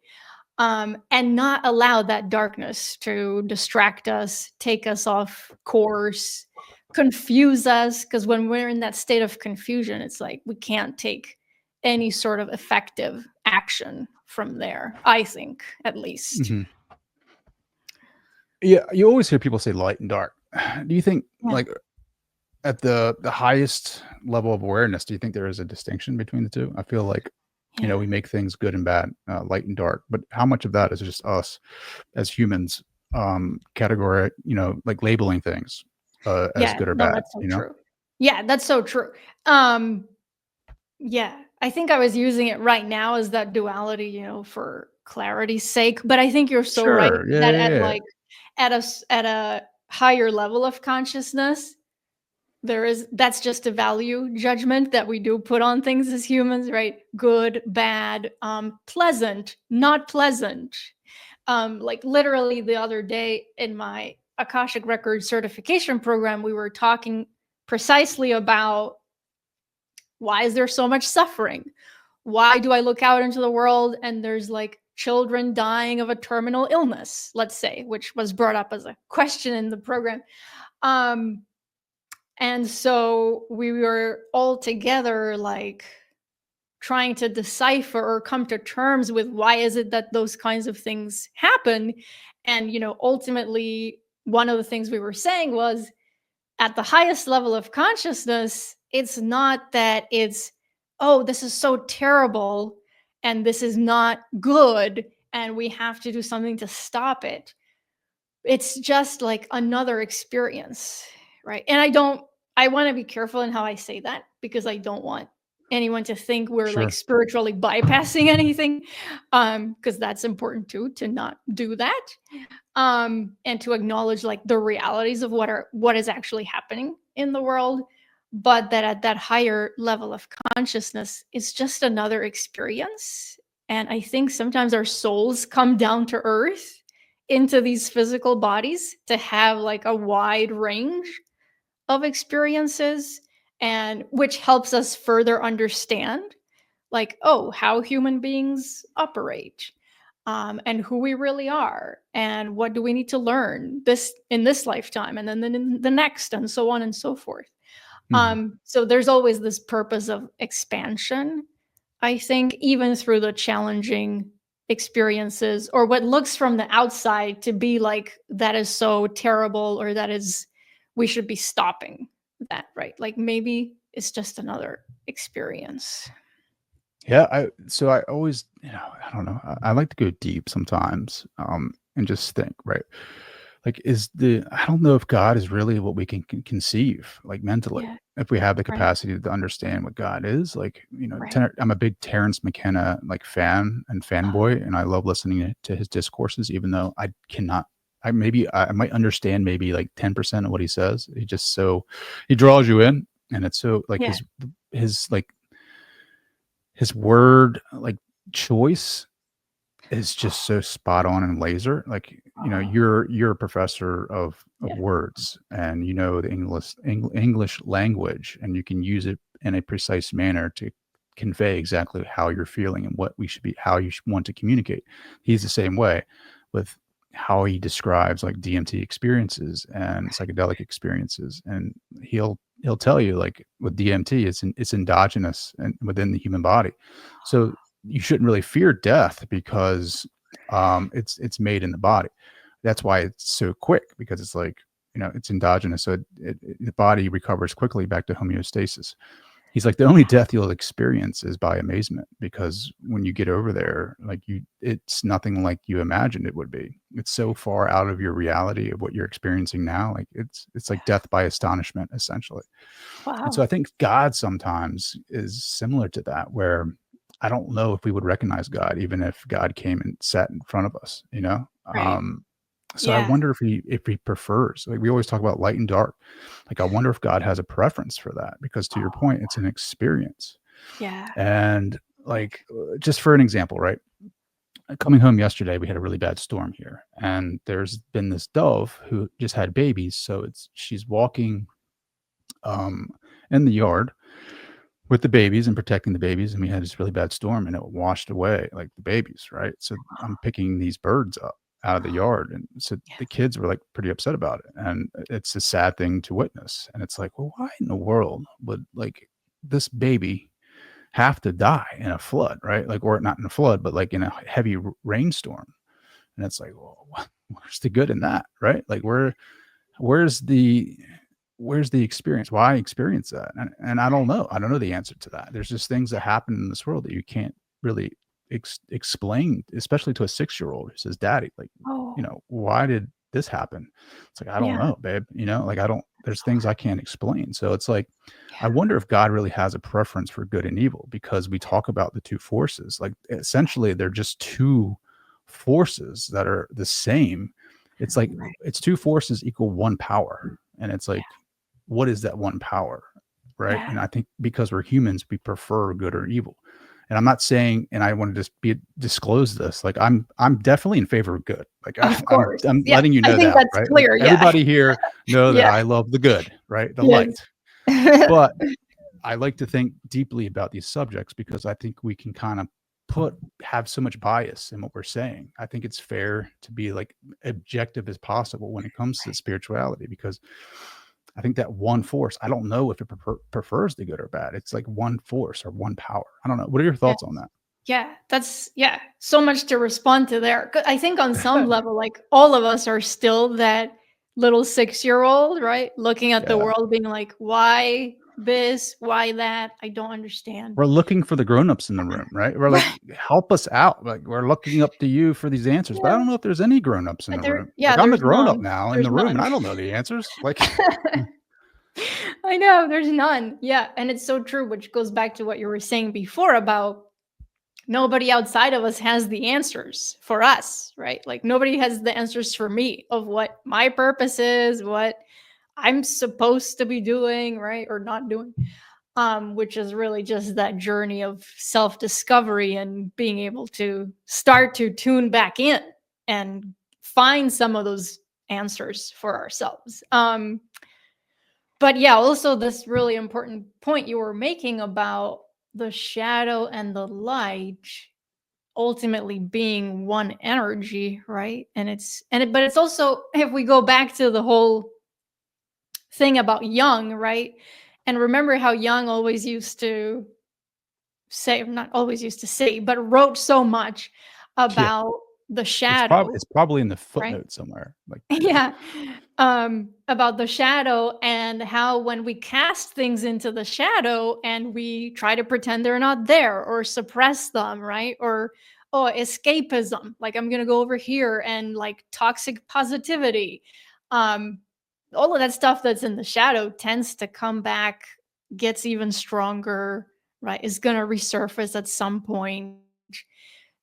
And not allow that darkness to distract us, take us off course, confuse us. Because when we're in that state of confusion, it's like we can't take any sort of effective action from there, I think, at least. Hmm. Yeah, you always hear people say light and dark. Do you think, Yeah. like, at the highest level of awareness, do you think there is a distinction between the two? I feel like, Yeah. we make things good and bad, light and dark, but how much of that is just us as humans, category, like labeling things, as Yeah. good or No, bad, that's so true. Yeah, that's so true. Um, Yeah, I think I was using it right now as that duality, for clarity's sake. But I think you're so right Sure. Yeah, that yeah, at yeah. like at a higher level of consciousness, that's just a value judgment that we do put on things as humans, right? Good, bad, pleasant, not pleasant. Like literally the other day in my Akashic Record certification program, we were talking precisely about why is there so much suffering? Why do I look out into the world and there's like children dying of a terminal illness, let's say, which was brought up as a question in the program. Um, and so we were all together, like trying to decipher or come to terms with why is it that those kinds of things happen. And, ultimately, one of the things we were saying was at the highest level of consciousness, it's not that it's, oh, this is so terrible and this is not good and we have to do something to stop it. It's just like another experience, right? And I want to be careful in how I say that because I don't want anyone to think we're like Sure. spiritually bypassing anything, because that's important too, to not do that, and to acknowledge like the realities of what is actually happening in the world, but that at that higher level of consciousness, it's just another experience. And I think sometimes our souls come down to earth into these physical bodies to have like a wide range of experiences, and which helps us further understand like, oh, how human beings operate, and who we really are, and what do we need to learn this in this lifetime, and then in the next, and so on and so forth. Mhm. So there's always this purpose of expansion, I think, even through the challenging experiences or what looks from the outside to be like that is so terrible or that is we should be stopping that, right? Like maybe it's just another experience. Yeah, I always, I don't know. I like to go deep sometimes, and just think, right? Like, I don't know if God is really what we can conceive, like mentally, Yeah. if we have the Right. capacity to understand what God is. Like, Right. I'm a big Terrence McKenna like fan and Oh, fanboy, and I love listening to his discourses, even though I cannot. I might understand maybe like 10% of what he says. He draws you in, and it's so like yeah. his like his word like choice is just so spot on and laser. Like, Oh, you're a professor of yeah. words, and the English language, and you can use it in a precise manner to convey exactly how you're feeling and what we should be how you want to communicate. He's the same way with how he describes like DMT experiences and psychedelic experiences, and he'll tell you like with DMT it's endogenous and within the human body. So you shouldn't really fear death because it's made in the body. That's why it's so quick, because it's like, it's endogenous, so the body recovers quickly back to homeostasis. He's like, the only death you'll experience is by amazement, because when you get over there, like, it's nothing like you imagined it would be. It's so far out of your reality of what you're experiencing now. Like, it's like death by astonishment, essentially. And so I Wow. think God sometimes is similar to that, where I don't know if we would recognize God even if God came and sat in front of us, you know? Right. So I Yeah. wonder if he prefers, like, we always talk about light and dark. Like, I wonder if God has a preference for that, because to your point, it's an experience. Yeah. And like, just for an example, right? Coming home yesterday, we had a really bad storm here, and there's been this dove who just had babies. So she's walking um, in the yard with the babies and protecting the babies, and we had this really bad storm, and it washed away like the babies, right? So I'm picking these birds up out of the yard, and so Yeah. the kids were like pretty upset about it, and it's a sad thing to witness. And it's like, well, why in the world would like this baby have to die in a flood, right? Like, or not in a flood, but like in a heavy rainstorm. And it's like, well, where's the good in that, right? Like, where's the where's the experience? Why experience that? And I don't know the answer to that. There's just things that happen in this world that you can't really explain, especially to a 6-year-old who says, daddy, like, Oh, why did this happen? It's like, I don't yeah. know, babe. Like, I don't, there's things I can't explain. So it's like, I Yeah. wonder if God really has a preference for good and evil, because we talk about the two forces. Like, essentially they're just two. forces that are the same. It's like Right. it's two forces equal one power. And it's Yeah. like, what is that one power? Right. Yeah. And I think because we're humans, we prefer good or evil. And I'm not saying, and I want to just disclose this, like I'm definitely in favor of good. Like Of I'm course. I'm Yeah. letting you I know think that, that's right? Like clear. Yeah. everybody here know that Yeah. I love the good, right? The Yes. light. But I like to think deeply about these subjects because I think we can kind of have so much bias in what we're saying. I think it's fair to be like objective as possible when it comes to spirituality, because I think that one force, I don't know if it prefers the good or bad. It's like one force or one power. I don't know. What are your Yeah. thoughts on that? Yeah, that's so much to respond to there. 'Cause I think on some level, like all of us are still that little 6-year-old, right? Looking at the Yeah. world, being like, why this? Why that? I don't understand. We're looking for the grown-ups in the room, right? We're like, Right. help us out. Like we're looking up to you for these answers. But I Yeah. don't know if there's any grown-ups in the There, room. yeah, Like I'm the there's grown-up none. now in There's the room and none. I don't know the answers. Like I know, there's none. Yeah, and it's so true, which goes back to what you were saying before about nobody outside of us has the answers for us, right? Like nobody has the answers for me of what my purpose is, what I'm supposed to be doing, right? Or not doing. Which is really just that journey of self-discovery and being able to start to tune back in and find some of those answers for ourselves. But yeah, also this really important point you were making about the shadow and the light ultimately being one energy, right? But it's also, if we go back to the whole thing about Jung, right? And remember how Jung always used to say, not always used to say, but wrote so much yeah. about the shadow, It's probably in the right? footnote somewhere. Like yeah. Yeah. About the shadow and how when we cast things into the shadow and we try to pretend they're not there or suppress them, right? Or escapism, like I'm gonna go over here, and like toxic positivity. Um, all of that stuff that's in the shadow tends to come back, gets even stronger, right? Is gonna resurface at some point.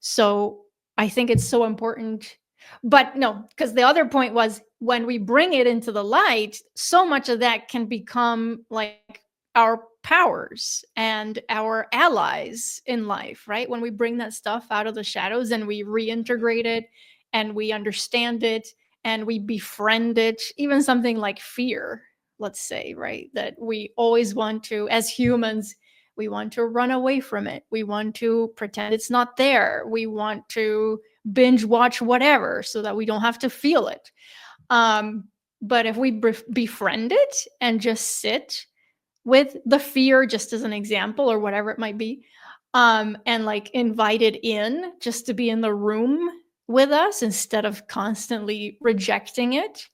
So I think it's so important. But no, because the other point was when we bring it into the light, so much of that can become like our powers and our allies in life, right? When we bring that stuff out of the shadows and we reintegrate it and we understand it and we befriend it, even something like fear, let's say, right? That we always want to, as humans, we want to run away from it. We want to pretend it's not there. We want to binge watch whatever so that we don't have to feel it. Um, but if we befriend it and just sit with the fear, just as an example, or whatever it might be, and like invite it in just to be in the room with us instead of constantly rejecting it,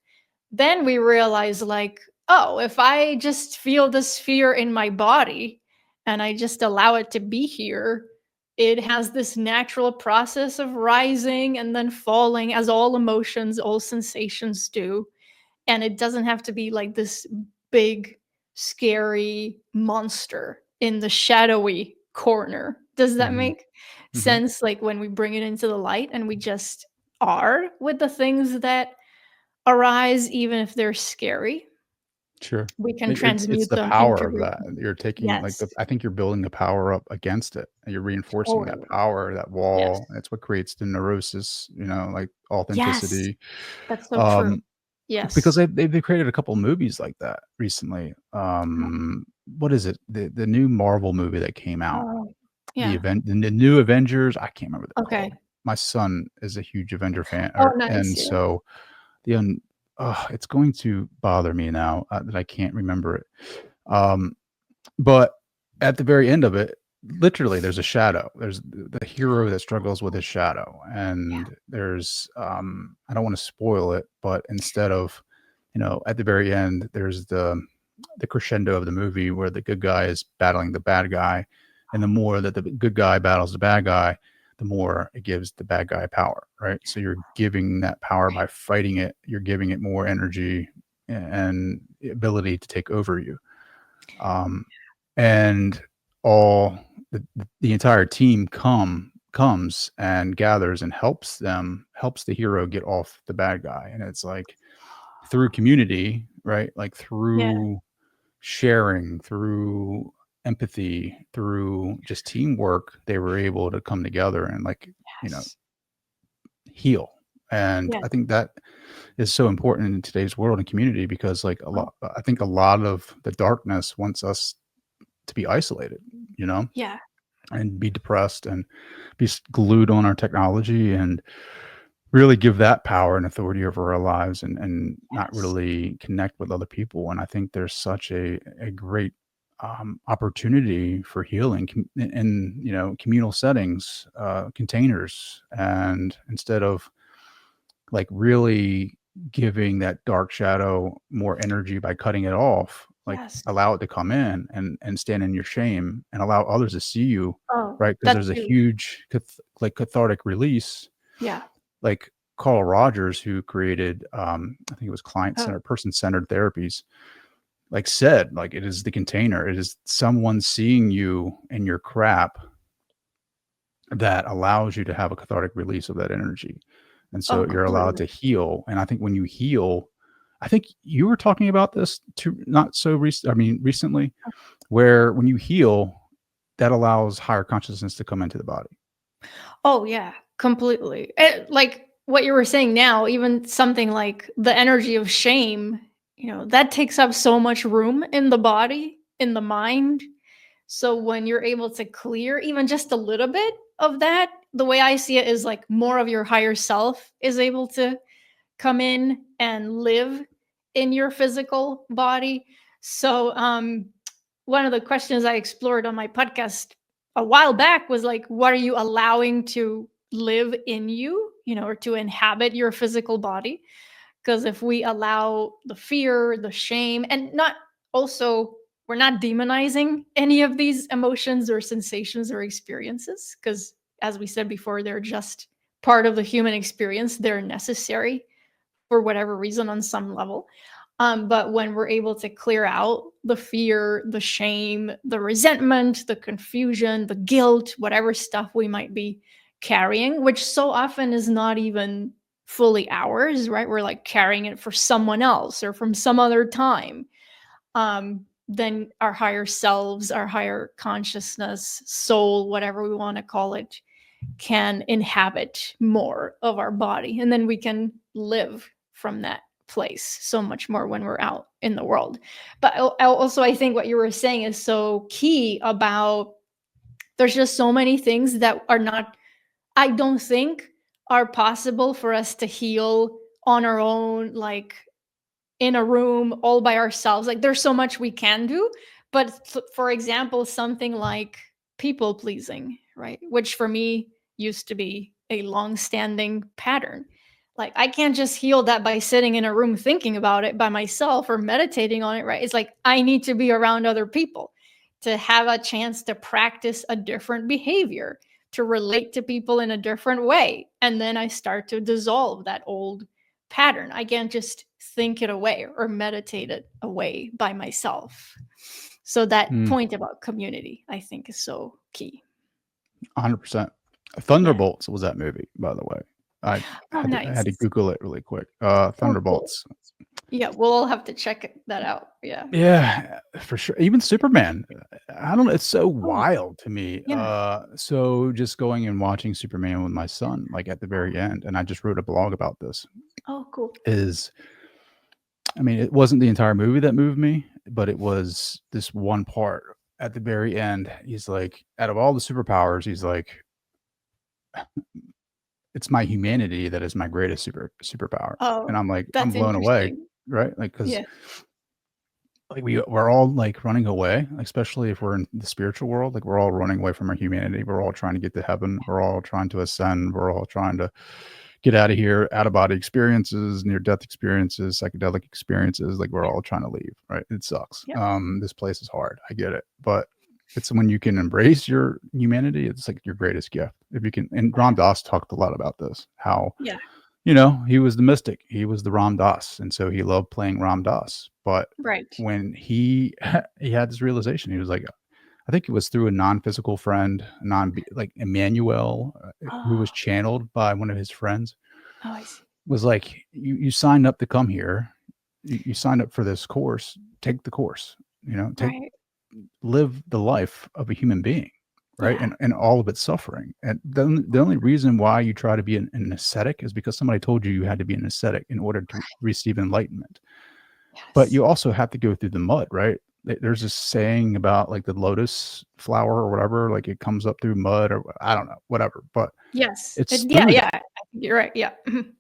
then we realize like, oh, if I just feel this fear in my body and I just allow it to be here, it has this natural process of rising and then falling, as all emotions, all sensations do. And it doesn't have to be like this big scary monster in the shadowy corner. Does that Mhm. make Mhm. sense? Like when we bring it into the light and we just are with the things that arise, even if they're scary, Sure. we can It's transmute the them, power of integrate that. them. You're taking like Yes, I think you're building the power up against it, and you're reinforcing that totally. power, that Yes. wall. It's what creates the neurosis, like Yes, authenticity. that's so true. Um, because Yes. they've created a couple movies like that recently. What is it? The new Marvel movie that came out, Oh, yeah. the new Avengers. I can't remember what they're Okay. called. My son is a huge Avenger fan, Oh, and nice. Yeah. so the it's going to bother me now that I can't remember it. Um, but at the very end of it, literally, there's a shadow. There's the hero that struggles with his shadow, Yeah. and there's I don't want to spoil it, but instead of at the very end, there's the crescendo of the movie where the good guy is battling the bad guy, and the more that the good guy battles the bad guy, the more it gives the bad guy power, right? So you're giving that power by fighting it. You're giving it more energy and the ability to take over you. Um, and all the entire team come comes and gathers and helps the hero get off the bad guy. And it's like through community, right? Like Yeah. through sharing, through empathy, through just teamwork, they were able to come together and like, you know, Yes. heal. And Yeah. I think that is so important in today's world and community because like Oh, I think a lot of the darkness wants us to be isolated, you know, yeah. and be depressed and be glued on our technology and really give that power and authority over our lives and not Yes. really connect with other people. And I think there's such a great opportunity for healing in you know communal settings, containers, and instead of like really giving that dark shadow more energy by cutting it off, like Yes. allow it to come in and stand in your shame and allow others to see you, Oh, right? Because that there's a too. huge like cathartic release. Yeah. Like Carl Rogers, who created, I think it was client Oh, centered, person centered therapies, like said, like it is the container. It is someone seeing you in your crap that allows you to have a cathartic release of that energy. And oh, so you're allowed completely. to heal. And I think when you heal, I think you were talking about this too, not so recent. I mean, recently, where when you heal, that allows higher consciousness to come into the body. Oh, yeah, completely. Like what you were saying now, even something like the energy of shame, that takes up so much room in the body, in the mind. So when you're able to clear even just a little bit of that, the way I see it is like more of your higher self is able to come in and live in your physical body. So, one of the questions I explored on my podcast a while back was like, what are you allowing to live in you, or to inhabit your physical body? Because if we allow the fear, the shame, and not also, we're not demonizing any of these emotions or sensations or experiences, because as we said before, they're just part of the human experience, they're necessary for whatever reason on some level. But when we're able to clear out the fear, the shame, the resentment, the confusion, the guilt, whatever stuff we might be carrying, which so often is not even fully ours, right? We're like carrying it for someone else or from some other time. Then our higher selves, our higher consciousness, soul, whatever we want to call it, can inhabit more of our body. And then we can live from that place so much more when we're out in the world. But also, I think what you were saying is so key about there's just so many things that are not, I don't think, are possible for us to heal on our own, like in a room all by ourselves. Like there's so much we can do, but for example, something like people pleasing, right? Which for me used to be a long-standing pattern. Like I can't just heal that by sitting in a room thinking about it by myself or meditating on it, right? It's like I need to be around other people to have a chance to practice a different behavior, to relate to people in a different way. And then I start to dissolve that old pattern. I can't just think it away or meditate it away by myself. So that Mm, point about community, I think, is so key. 100%. Yeah. Thunderbolts was that movie, by the way. I Oh, I had to nice. Google it really quick. Oh, cool. Thunderbolts. Yeah, we'll all have to check that out. Yeah. Yeah, for sure. Even Superman. I don't know, it's so Oh, wild to me. yeah. So just going and watching Superman with my son, like at the very end, and I just wrote a blog about this, Oh, cool. is I mean, it wasn't the entire movie that moved me, but it was this one part at the very end. He's like, out of all the superpowers, he's like, it's my humanity that is my greatest superpower. And Oh, I'm like, I'm that's blown away, interesting. right? Like, because Yeah. like we're all like running away, like, especially if we're in the spiritual world, like we're all running away from our humanity. We're all trying to get to heaven. We're all trying to ascend. We're all trying to get out of here, out of body experiences, near death experiences, psychedelic experiences. Like we're Yeah. all trying to leave, right? It sucks. Yep. This place is hard. I get it, but it's when you can embrace your humanity, it's like your greatest gift. If you can, and Ram Dass talked a lot about this, how Yeah. he was the mystic, he was the Ram Dass, and so he loved playing Ram Dass. But Right. when he he had this realization, he was like, I think it was through a non-physical friend, like Emmanuel, who was Oh, channeled by one of his friends, oh, I see. was like, you signed up to come here. You signed up for this course. Take the course. Right. Live the life of a human being, right? Yeah. And all of its suffering. And the only reason why you try to be an ascetic is because somebody told you had to be an ascetic in order to Right. receive enlightenment. But Yes. you also have to go through the mud, right? There's this saying about like the lotus flower or whatever, like it comes up through mud or I don't know, whatever. But Yes. it's Yeah, through yeah. that. I think you're right. Yeah. Mhm.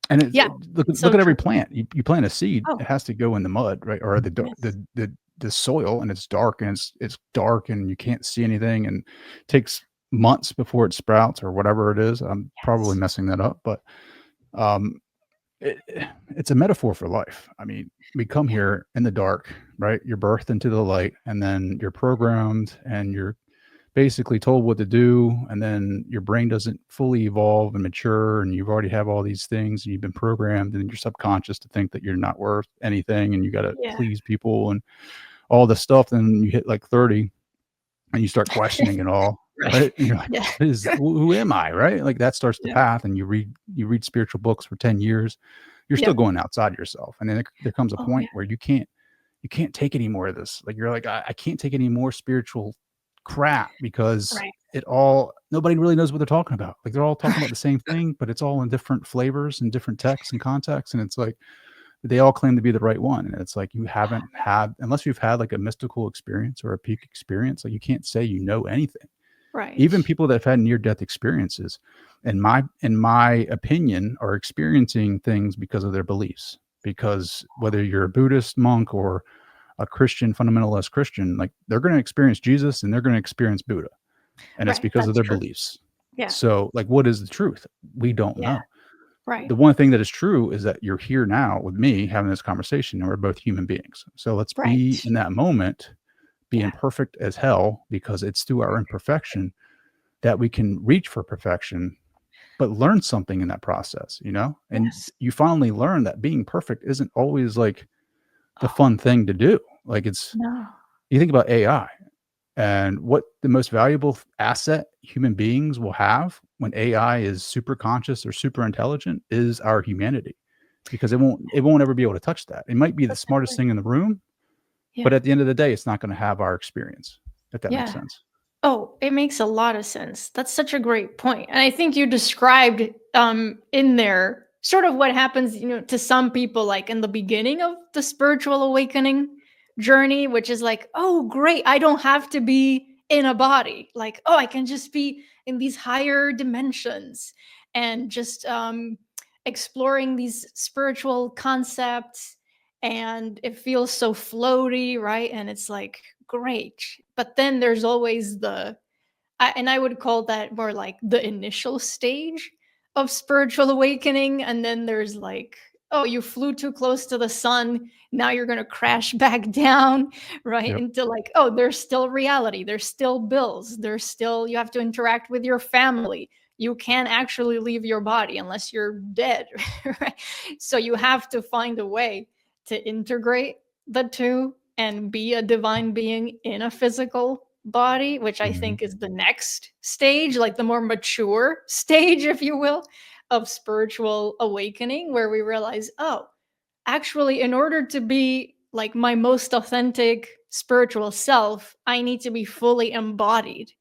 And Yeah. It's look so at every true. plant. You plant a seed, Oh, it has to go in the mud, right? Or yes. the soil, and it's dark, and it's dark, and you can't see anything, and it takes months before it sprouts or whatever it is. I'm probably Yes. messing that up, but um, it's a metaphor for life. I mean, we come Yeah. here in the dark, right? You're birthed into the light, and then you're programmed, and you're basically told what to do, and then your brain doesn't fully evolve and mature, and you've already have all these things, and you've been programmed, and your subconscious to think that you're not worth anything, and you got to Yeah. please people and all this stuff. Then you hit like 30, and you start questioning it all, Right. right? And you're like, Yeah. who am I, right? Like that starts the Yeah. path, and you read spiritual books for 10 years. You're still Yep. going outside yourself, and then there comes a Oh, yeah. point where you can't take any more of this. Like you're like, I can't take any more spiritual crap because Right. nobody really knows what they're talking about. Like they're all talking about the same thing, but it's all in different flavors and different texts and contexts. And it's like they all claim to be the right one. And it's like you haven't had, unless you've had like a mystical experience or a peak experience, like you can't say you know anything. Right. Even people that have had near death experiences, in my opinion, are experiencing things because of their beliefs. Because whether you're a Buddhist monk or a Christian fundamentalist Christian, like they're going to experience Jesus and they're going to experience Buddha, and it's Right. because of That's their true. beliefs. Yeah. So, like, what is the truth? We don't Yeah. know. Right. The one thing that is true is that you're here now with me having this conversation, and we're both human beings. So let's be Right. in that moment, be Yeah. imperfect as hell, because it's through our imperfection that we can reach for perfection, but learn something in that process, And Yes. you finally learn that being perfect isn't always like the Oh, fun thing to do. Like no. you think about AI and what the most valuable asset human beings will have when AI is super conscious or super intelligent is our humanity, because it won't ever be able to touch that. It might be the That's so smartest good. thing in the room, but Yeah. at the end of the day, it's not going to have our experience, if that makes Yeah. sense. Oh, it makes a lot of sense. That's such a great point. And I think you described in there sort of what happens, to some people like in the beginning of the spiritual awakening journey, which is like, "Oh, great. I don't have to be in a body. Like, oh, I can just be in these higher dimensions and just exploring these spiritual concepts and it feels so floaty, right? And it's like great. But then there's always and I would call that more like the initial stage of spiritual awakening. And then there's like, oh, you flew too close to the sun. Now you're going to crash back down, right? Yep. Into like, oh, there's still reality. There's still bills. You have to interact with your family. You can't actually leave your body unless you're dead, right? So you have to find a way to integrate the two and be a divine being in a physical body, which I Mhm. think is the next stage, like the more mature stage, if you will, of spiritual awakening, where we realize, oh, actually, in order to be like my most authentic spiritual self, I need to be fully embodied.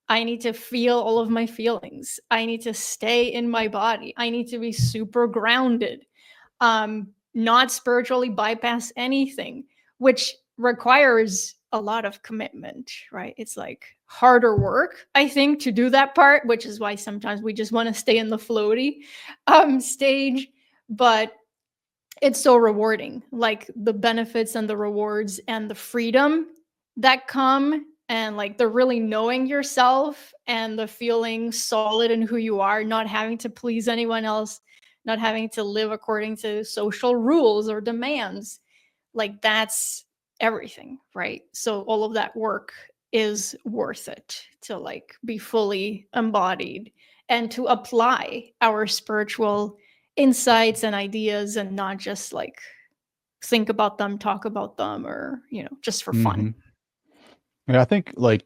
I need to feel all of my feelings. I need to stay in my body. I need to be super grounded, not spiritually bypass anything, which requires a lot of commitment, right? It's like harder work, I think, to do that part, which is why sometimes we just want to stay in the floaty stage. But it's so rewarding, like the benefits and the rewards and the freedom that come and like the really knowing yourself and the feeling solid in who you are, not having to please anyone else, not having to live according to social rules or demands. Like that's everything, right? So all of that work is worth it to like be fully embodied and to apply our spiritual insights and ideas and not just like think about them, talk about them, or, just for fun. Mhm. Yeah, I think like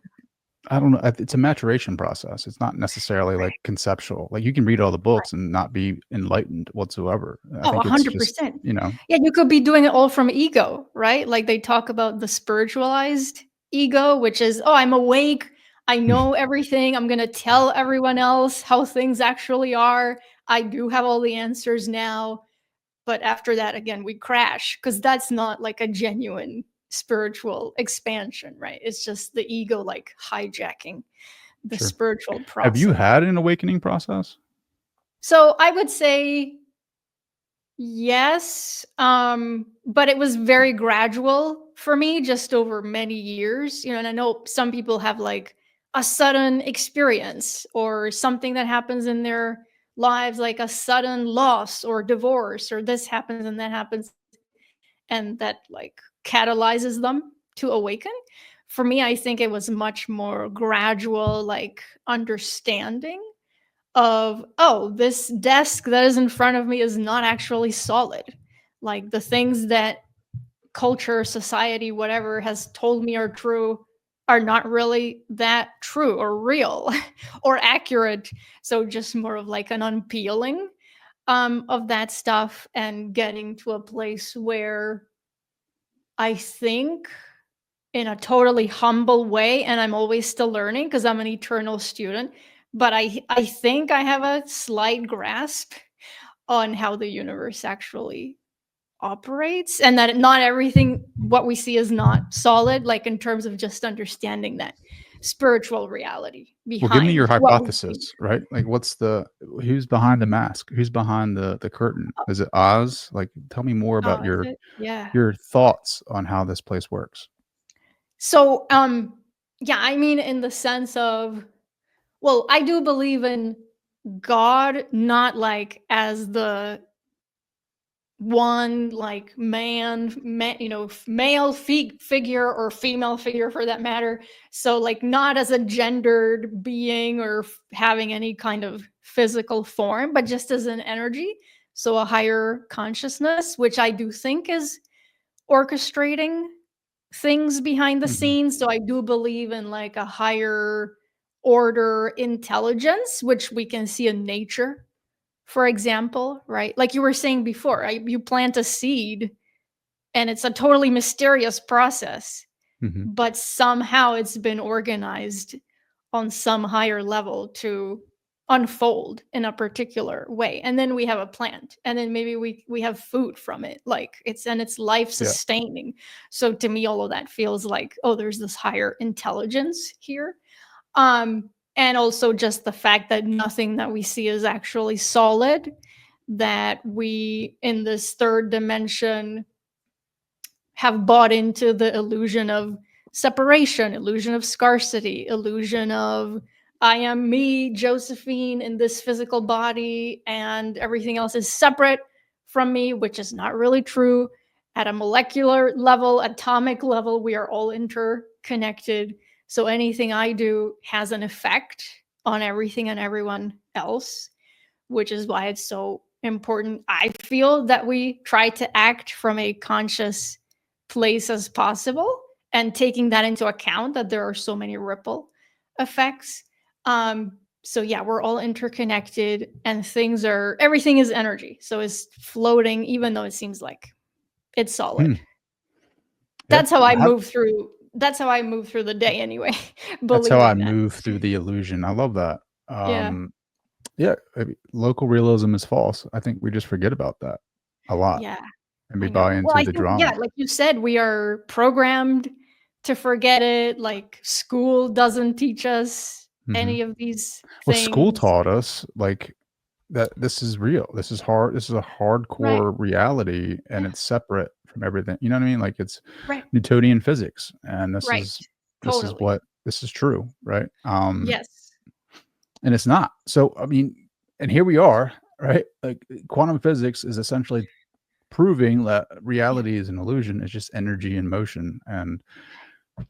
I don't know. It's a maturation process. It's not necessarily like Right. conceptual. Like you can read all the books and not be enlightened whatsoever. I Oh, think it's just, 100%. you know, Yeah, you could be doing it all from ego, right? Like they talk about the spiritualized ego, which is, oh, I'm awake. I know everything. I'm going to tell everyone else how things actually are. I do have all the answers now. But after that, again, we crash because that's not like a genuine spiritual expansion, right? It's just the ego like hijacking the sure. spiritual Have you process. had an awakening process? So I would say yes, but it was very gradual for me, just over many years, and I know some people have, like, a sudden experience or something that happens in their lives, like a sudden loss or divorce or this happens and that happens, and that, like, catalyzes them to awaken. For me, I think it was much more gradual, like, understanding of, oh, this desk that is in front of me is not actually solid. Like the things that culture, society, whatever has told me are true are not really that true or real or accurate. So just more of like an unpeeling of that stuff and getting to a place where I think in a totally humble way, and I'm always still learning because I'm an eternal student, but I think I have a slight grasp on how the universe actually operates, and that not everything what we see is not solid, like in terms of just understanding that spiritual reality Well, give me your behind what we see. hypothesis, right? Like, who's behind the mask? Who's behind the curtain? Is it Oz? Like, tell me more Oh, about is it? Yeah. your thoughts on how this place works. So, yeah, I mean, in the sense of, well, I do believe in God, not like as the one like male figure or female figure for that matter. So like not as a gendered being or having any kind of physical form, but just as an energy. So a higher consciousness, which I do think is orchestrating things behind the Mhm. scenes. So I do believe in like a higher order intelligence, which we can see in nature, for example, right? Like you were saying before, right? You plant a seed and it's a totally mysterious process, Mhm. but somehow it's been organized on some higher level to unfold in a particular way. And then we have a plant and then maybe we have food from it. Like it's life Yeah. sustaining. So to me all of that feels like, oh, there's this higher intelligence here. And also just the fact that nothing that we see is actually solid, that we in this third dimension have bought into the illusion of separation, illusion of scarcity, illusion of I am me, Josephine, in this physical body, and everything else is separate from me, which is not really true. At a molecular level, atomic level, we are all interconnected. So anything I do has an effect on everything and everyone else, which is why it's so important. I feel that we try to act from a conscious place as possible and taking that into account that there are so many ripple effects. So yeah, we're all interconnected and everything is energy. So it's floating, even though it seems like it's Hmm. solid. Yeah. That's how I move through the day anyway, That's how I believing that. move through the illusion. I love that. Yeah. Yeah, I mean, local realism is false. I think we just forget about that a lot, Yeah. and we I buy know. Well, into I the think, yeah, drama. like you said, we are programmed to forget it. Like school doesn't teach us Mhm. any of these Well, school things. taught us, like, that this is real. This is hard. This is a Right. hardcore reality, and Yeah. it's separate from everything. You know what I mean? Like, it's Right. Newtonian physics, and Right. Totally. what this is true, right? Yes. And it's not. So, I mean, and here we are, right? Like, quantum physics is essentially proving that Yeah. reality is an illusion. It's just energy in motion, and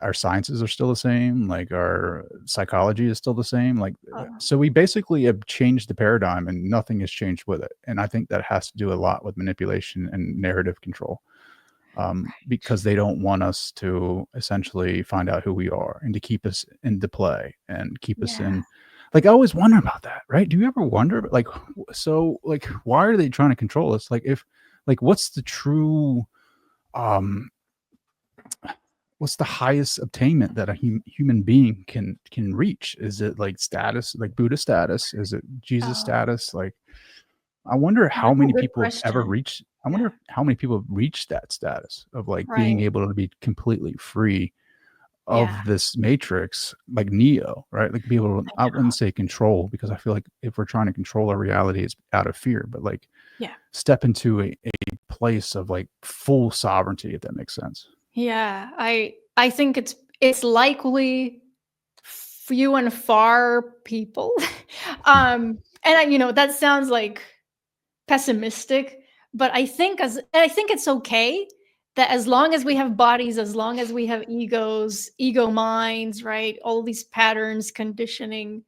our sciences are still the same. Like our psychology is still the same. Like, Uh, so we basically have changed the paradigm, and nothing has changed with it. And I think that has to do a lot with manipulation and narrative control. because they don't want us to essentially find out who we are and to keep us into play and keep us Yeah. in. Like, I always wonder about that, right? Do you ever wonder, like, so, like, why are they trying to control us? Like, if, like, what's the true, um, what's the highest attainment that a human being can reach? Is it like status, like Buddha status? Is it Jesus Oh, status? Like, I wonder how that's a many good people have ever question. reached. I Yeah. wonder how many people have reached that status of like being Right. able to be completely free Yeah. of this matrix, like Neo, right? Like be able to, I I wouldn't know. say control, because I feel like if we're trying to control our reality, it's out of fear, but like Yeah. step into a place of like full sovereignty, if that makes sense. Yeah. I think it's likely few and far people. That sounds like pessimistic, but I think it's okay that as long as we have bodies, as long as we have egos, ego minds, right? All these patterns, conditioning,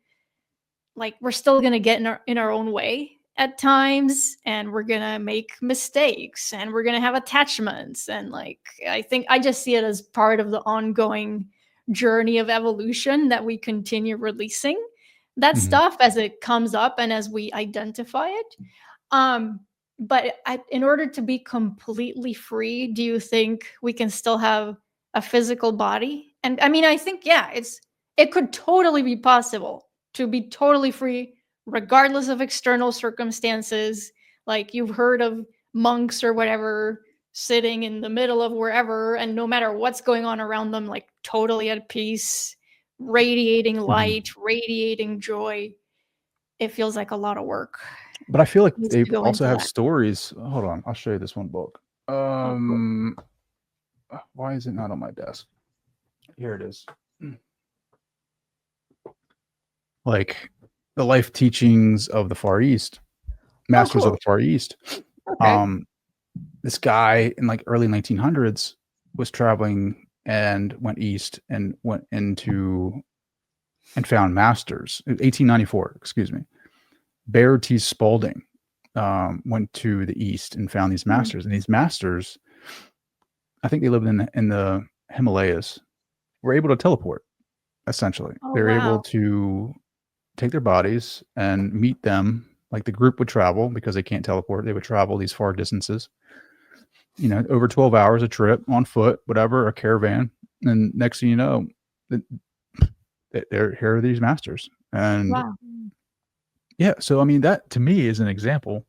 like we're still gonna get in our own way at times, and we're gonna make mistakes, and we're gonna have attachments, and like I think I just see it as part of the ongoing journey of evolution that we continue releasing that Mhm. stuff as it comes up and as we identify it. um, in order to be completely free, do you think we can still have a physical body? And I mean, I think yeah, it could totally be possible to be totally free regardless of external circumstances. Like you've heard of monks or whatever sitting in the middle of wherever, and no matter what's going on around them, like totally at peace, radiating Mhm. light, radiating joy. It feels like a lot of work But I feel like needs they to go also into have that. stories. Hold on, I'll show you this one book. Oh, cool. Why is it not on my desk? Here it is. Like the life teachings of the Far East, Oh, masters of cool. the Far East. Okay. Um, this guy in like early 1900s was traveling and went east and went into and found masters. 1894, excuse me. Bear T. Spalding went to the east and found these Hmm. masters, and these masters, I think they lived in the Himalayas, were able to teleport. Essentially, Oh, they're able wow. to take their bodies and meet them. Like the group would travel because they can't teleport. They would travel these far distances, over 12 hours a trip on foot, whatever, a caravan. And next thing you know, here are these masters. And Wow. yeah, so I mean, that to me is an example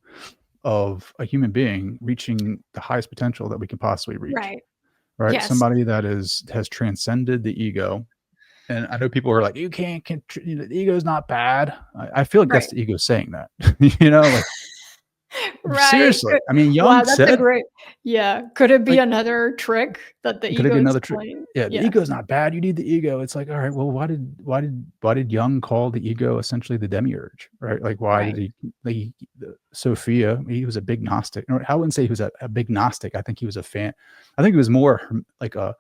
of a human being reaching the highest potential that we can possibly reach, Right. right? Yes. Somebody that has transcended the ego. And I know people are like, you can't, the ego is not bad. I feel like that's Right. the ego saying that, like Right. seriously. I mean, Wow, Jung that's a said, great yeah. Could it be like, another trick that the could it ego be is another trick? playing? Yeah, the Yeah. ego is not bad. You need the ego. It's like, all right, well, why did Jung call the ego essentially the demiurge, right? Like, why did Right. Sophia? He was a big Gnostic. Or I wouldn't say he was a big Gnostic. I think he was a fan. I think he was more like a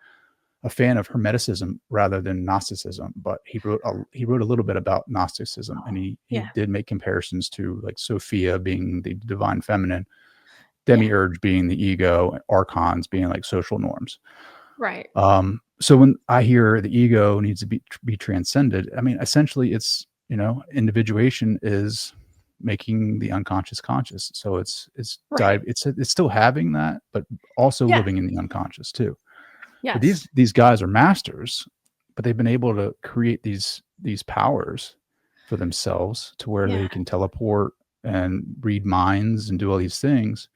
fan of Hermeticism rather than Gnosticism. But he wrote a little bit about Gnosticism, and he Yeah. did make comparisons to like Sophia being the divine feminine, Yeah. demiurge being the ego, archons being like social norms. Right. So when I hear the ego needs to be transcended, I mean, essentially it's, individuation is making the unconscious conscious. So Right. it's still having that, but also Yeah. living in the unconscious too. But Yes. these guys are masters, but they've been able to create these powers for themselves to where Yeah. they can teleport and read minds and do all these things.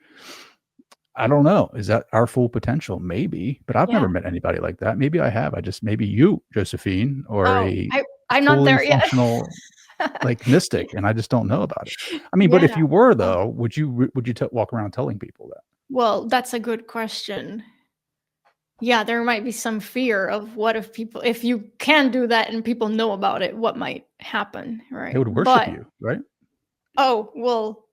I don't know. Is that our full potential? Maybe, but I've never Yeah. met anybody like that. Maybe I have. Maybe you, Josephine, or Oh, a I'm not fully there yet. functional like mystic, and I just don't know about it. I mean, but if Yeah. you were Oh, though, would you walk around telling people that? well, that's a good question. Yeah, there might be some fear of what if you can do that and people know about it, what might happen, They right? would worship But you, right? oh, well,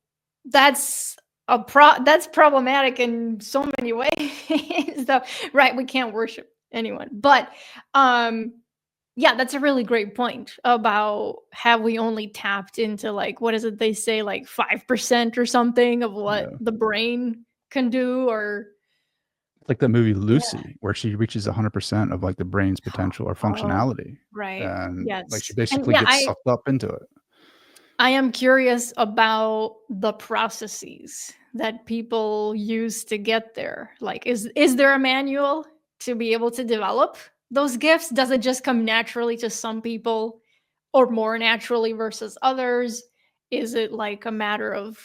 that's that's problematic in so many ways. So, right, we can't worship anyone. But um yeah, that's a really great point about have we only tapped into like what is it they say like 5% or something of what Yeah. the brain can do or It's like the movie Yeah. Lucy, where she reaches 100% of like the brain's potential or Oh, functionality, right. and like she Yes. And basically yeah, gets sucked up into it. I am curious about the processes that people use to get there. Like, is there a manual to be able to develop those gifts? Does it just come naturally to some people or more naturally versus others? Is it like a matter of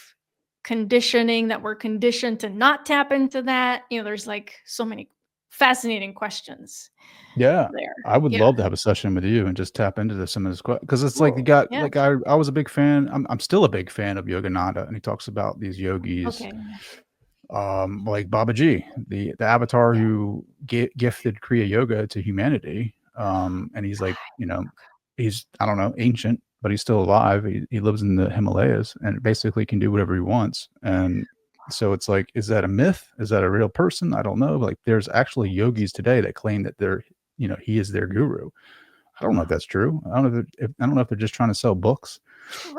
conditioning that we're conditioned to not tap into that? There's like so many fascinating questions Yeah. there. I would Yeah. love to have a session with you and just tap into some of this because it's like you Cool. got Yeah. like I was a big fan. I'm still a big fan of Yogananda, and he talks about these yogis, Okay. like Babaji, the avatar Yeah. who gifted Kriya Yoga to humanity. And he's like, he's I don't know, ancient, but he's still alive. He lives in the Himalayas and basically can do whatever he wants. And so it's like, is that a myth? Is that a real person? I don't know. Like, there's actually yogis today that claim that he is their guru. I don't know if that's true. I don't know if they're just trying to sell books.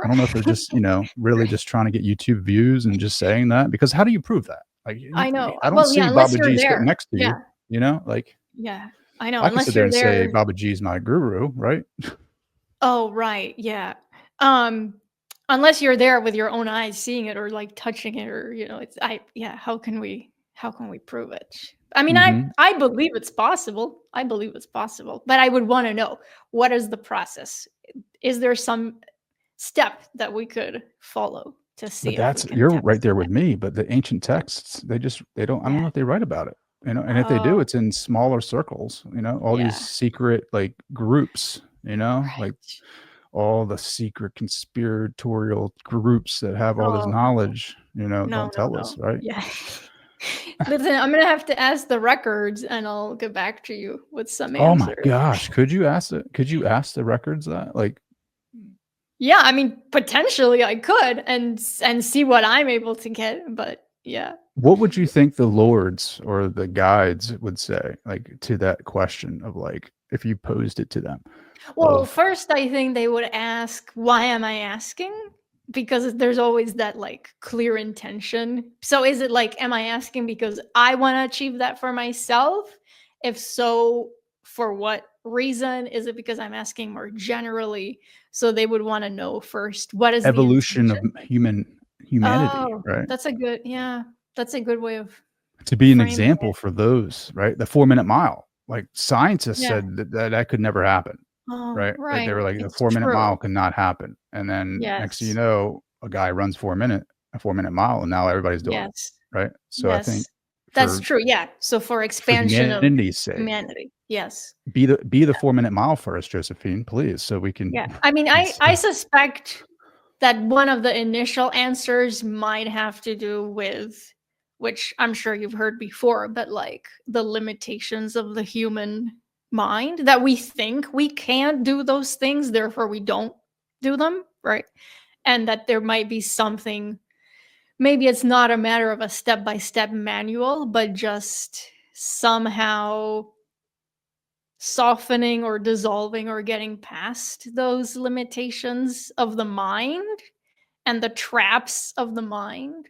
I don't know if they're just, really just trying to get YouTube views and just saying that, because how do you prove that? Like, I know. I don't Well, yeah, see unless you're Babaji sitting there. next to Yeah. you, like Yeah. I know. I can sit Unless there you're and say there. Babaji's my guru, right? Oh, right. Yeah. Um, unless you're there with your own eyes seeing it or like touching it or, yeah, how can we prove it? I mean, I Hmm. I believe it's possible. I believe it's possible, but I would want to know, what is the process? Is there some step that we could follow to But see if we that's can you're tap right into there with that? me. But the ancient texts, they don't. I don't Yeah. know if they write about it. And if they do, Oh, it's in smaller circles. All these yeah. secret like groups. Like Right. all the secret conspiratorial groups that have all this Oh, no. knowledge, No, don't no, tell us, no. right? Yeah. Listen, I'm gonna have to ask the records, and I'll get back to you with some Oh my answers. gosh. Could you ask the records that? Like, Yeah, I mean, potentially I could and see what I'm able to get, but yeah. what would you think the lords or the guides would say, like, to that question of like, if you posed it to them Well, of first, I think they would ask, "Why am I asking?" Because there's always that, like, clear intention. So is it like, am I asking because I wanna achieve that for myself? If so, for what reason? Is it because I'm asking more generally? So they would wanna know first, what is the evolution of intention? humanity, Oh, right? that's a good, yeah, that's a good way of To be an framing example it. for those, right? The 4-minute mile, like scientists Yeah. said that could never happen, Oh, right? They right. were like, the It's 4-minute true. mile cannot happen. And then next thing you Yes. know, a guy runs a 4-minute mile, and now everybody's doing it, Yes. right? So I think Yes. That's for true, yeah. So for for expansion of humanity's sake, humanity. Yes. be the 4-minute mile first, Josephine, please, so we can. Yeah. I mean, I suspect that one of the initial answers might have to do with, which I'm sure you've heard before, but like the limitations of the human mind, that we think we can't do those things, therefore we don't do them, right? And that there might be something, maybe it's not a matter of a step by step manual, but just somehow softening or dissolving or getting past those limitations of the mind and the traps of the mind.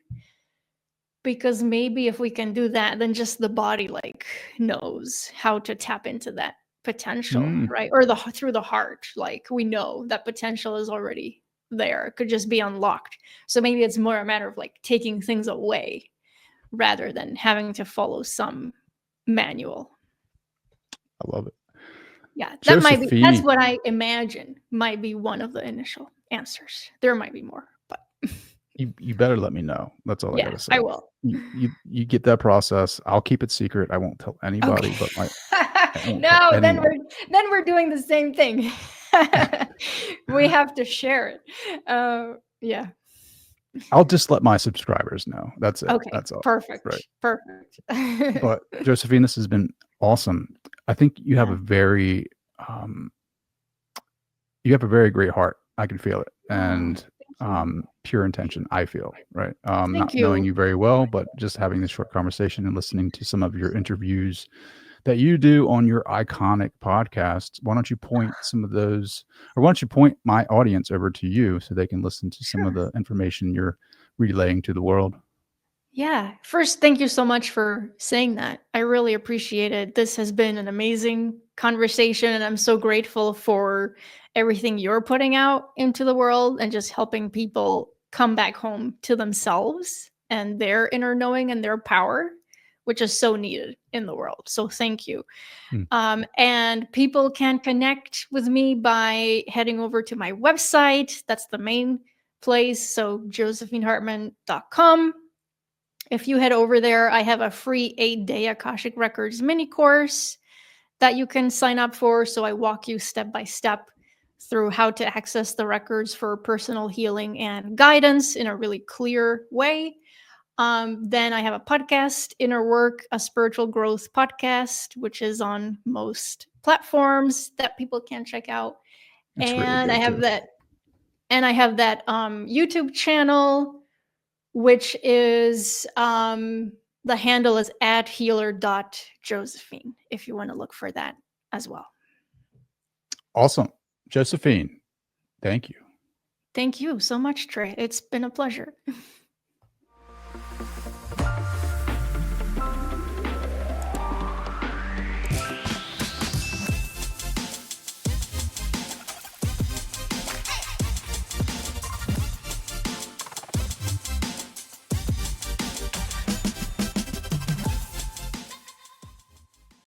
Because maybe if we can do that, then just the body like knows how to tap into that potential, Mm, right? Or through the heart, like we know that potential is already there. It could just be unlocked. So maybe it's more a matter of like taking things away rather than having to follow some manual. I love it. Yeah, that's Josephine, what I imagine might be one of the initial answers. There might be more, but you better let me know. That's all I yeah, gotta say. I will. You get that process. I'll keep it secret. I won't tell anybody, Okay. but I won't tell No, then anyone. we're doing the same thing. We have to share it. Yeah. I'll just let my subscribers know. That's it. Okay. That's all. Right. Perfect. Perfect. But Josephine, this has been awesome. I think Yeah. um, you have a very great heart. I can feel it, Oh, and thank you. pure intention. I feel right. Thank Not knowing you. you very well, but just having this short conversation and listening to some of your interviews that you do on your iconic podcasts. Why don't you point some of those, or why don't you point my audience over to you so they can listen to some of Sure. the information you're relaying to the world? Yeah. First, thank you so much for saying that. I really appreciate it. This has been an amazing conversation, and I'm so grateful for everything you're putting out into the world and just helping people come back home to themselves and their inner knowing and their power, which is so needed in the world. So, thank you. Mm. And people can connect with me by heading over to my website. That's the main place. So, josephinehartman.com. If you head over there, I have a free 8-day Akashic Records mini course that you can sign up for. So I walk you step by step through how to access the records for personal healing and guidance in a really clear way. Then I have a podcast, Inner Work, a spiritual growth podcast, which is on most platforms that people can check out. It's really And good too. I have that YouTube channel, which is the handle is at healer.josephine if you want to look for that as well. Awesome. Josephine, thank you. Thank you so much, Trey. It's been a pleasure.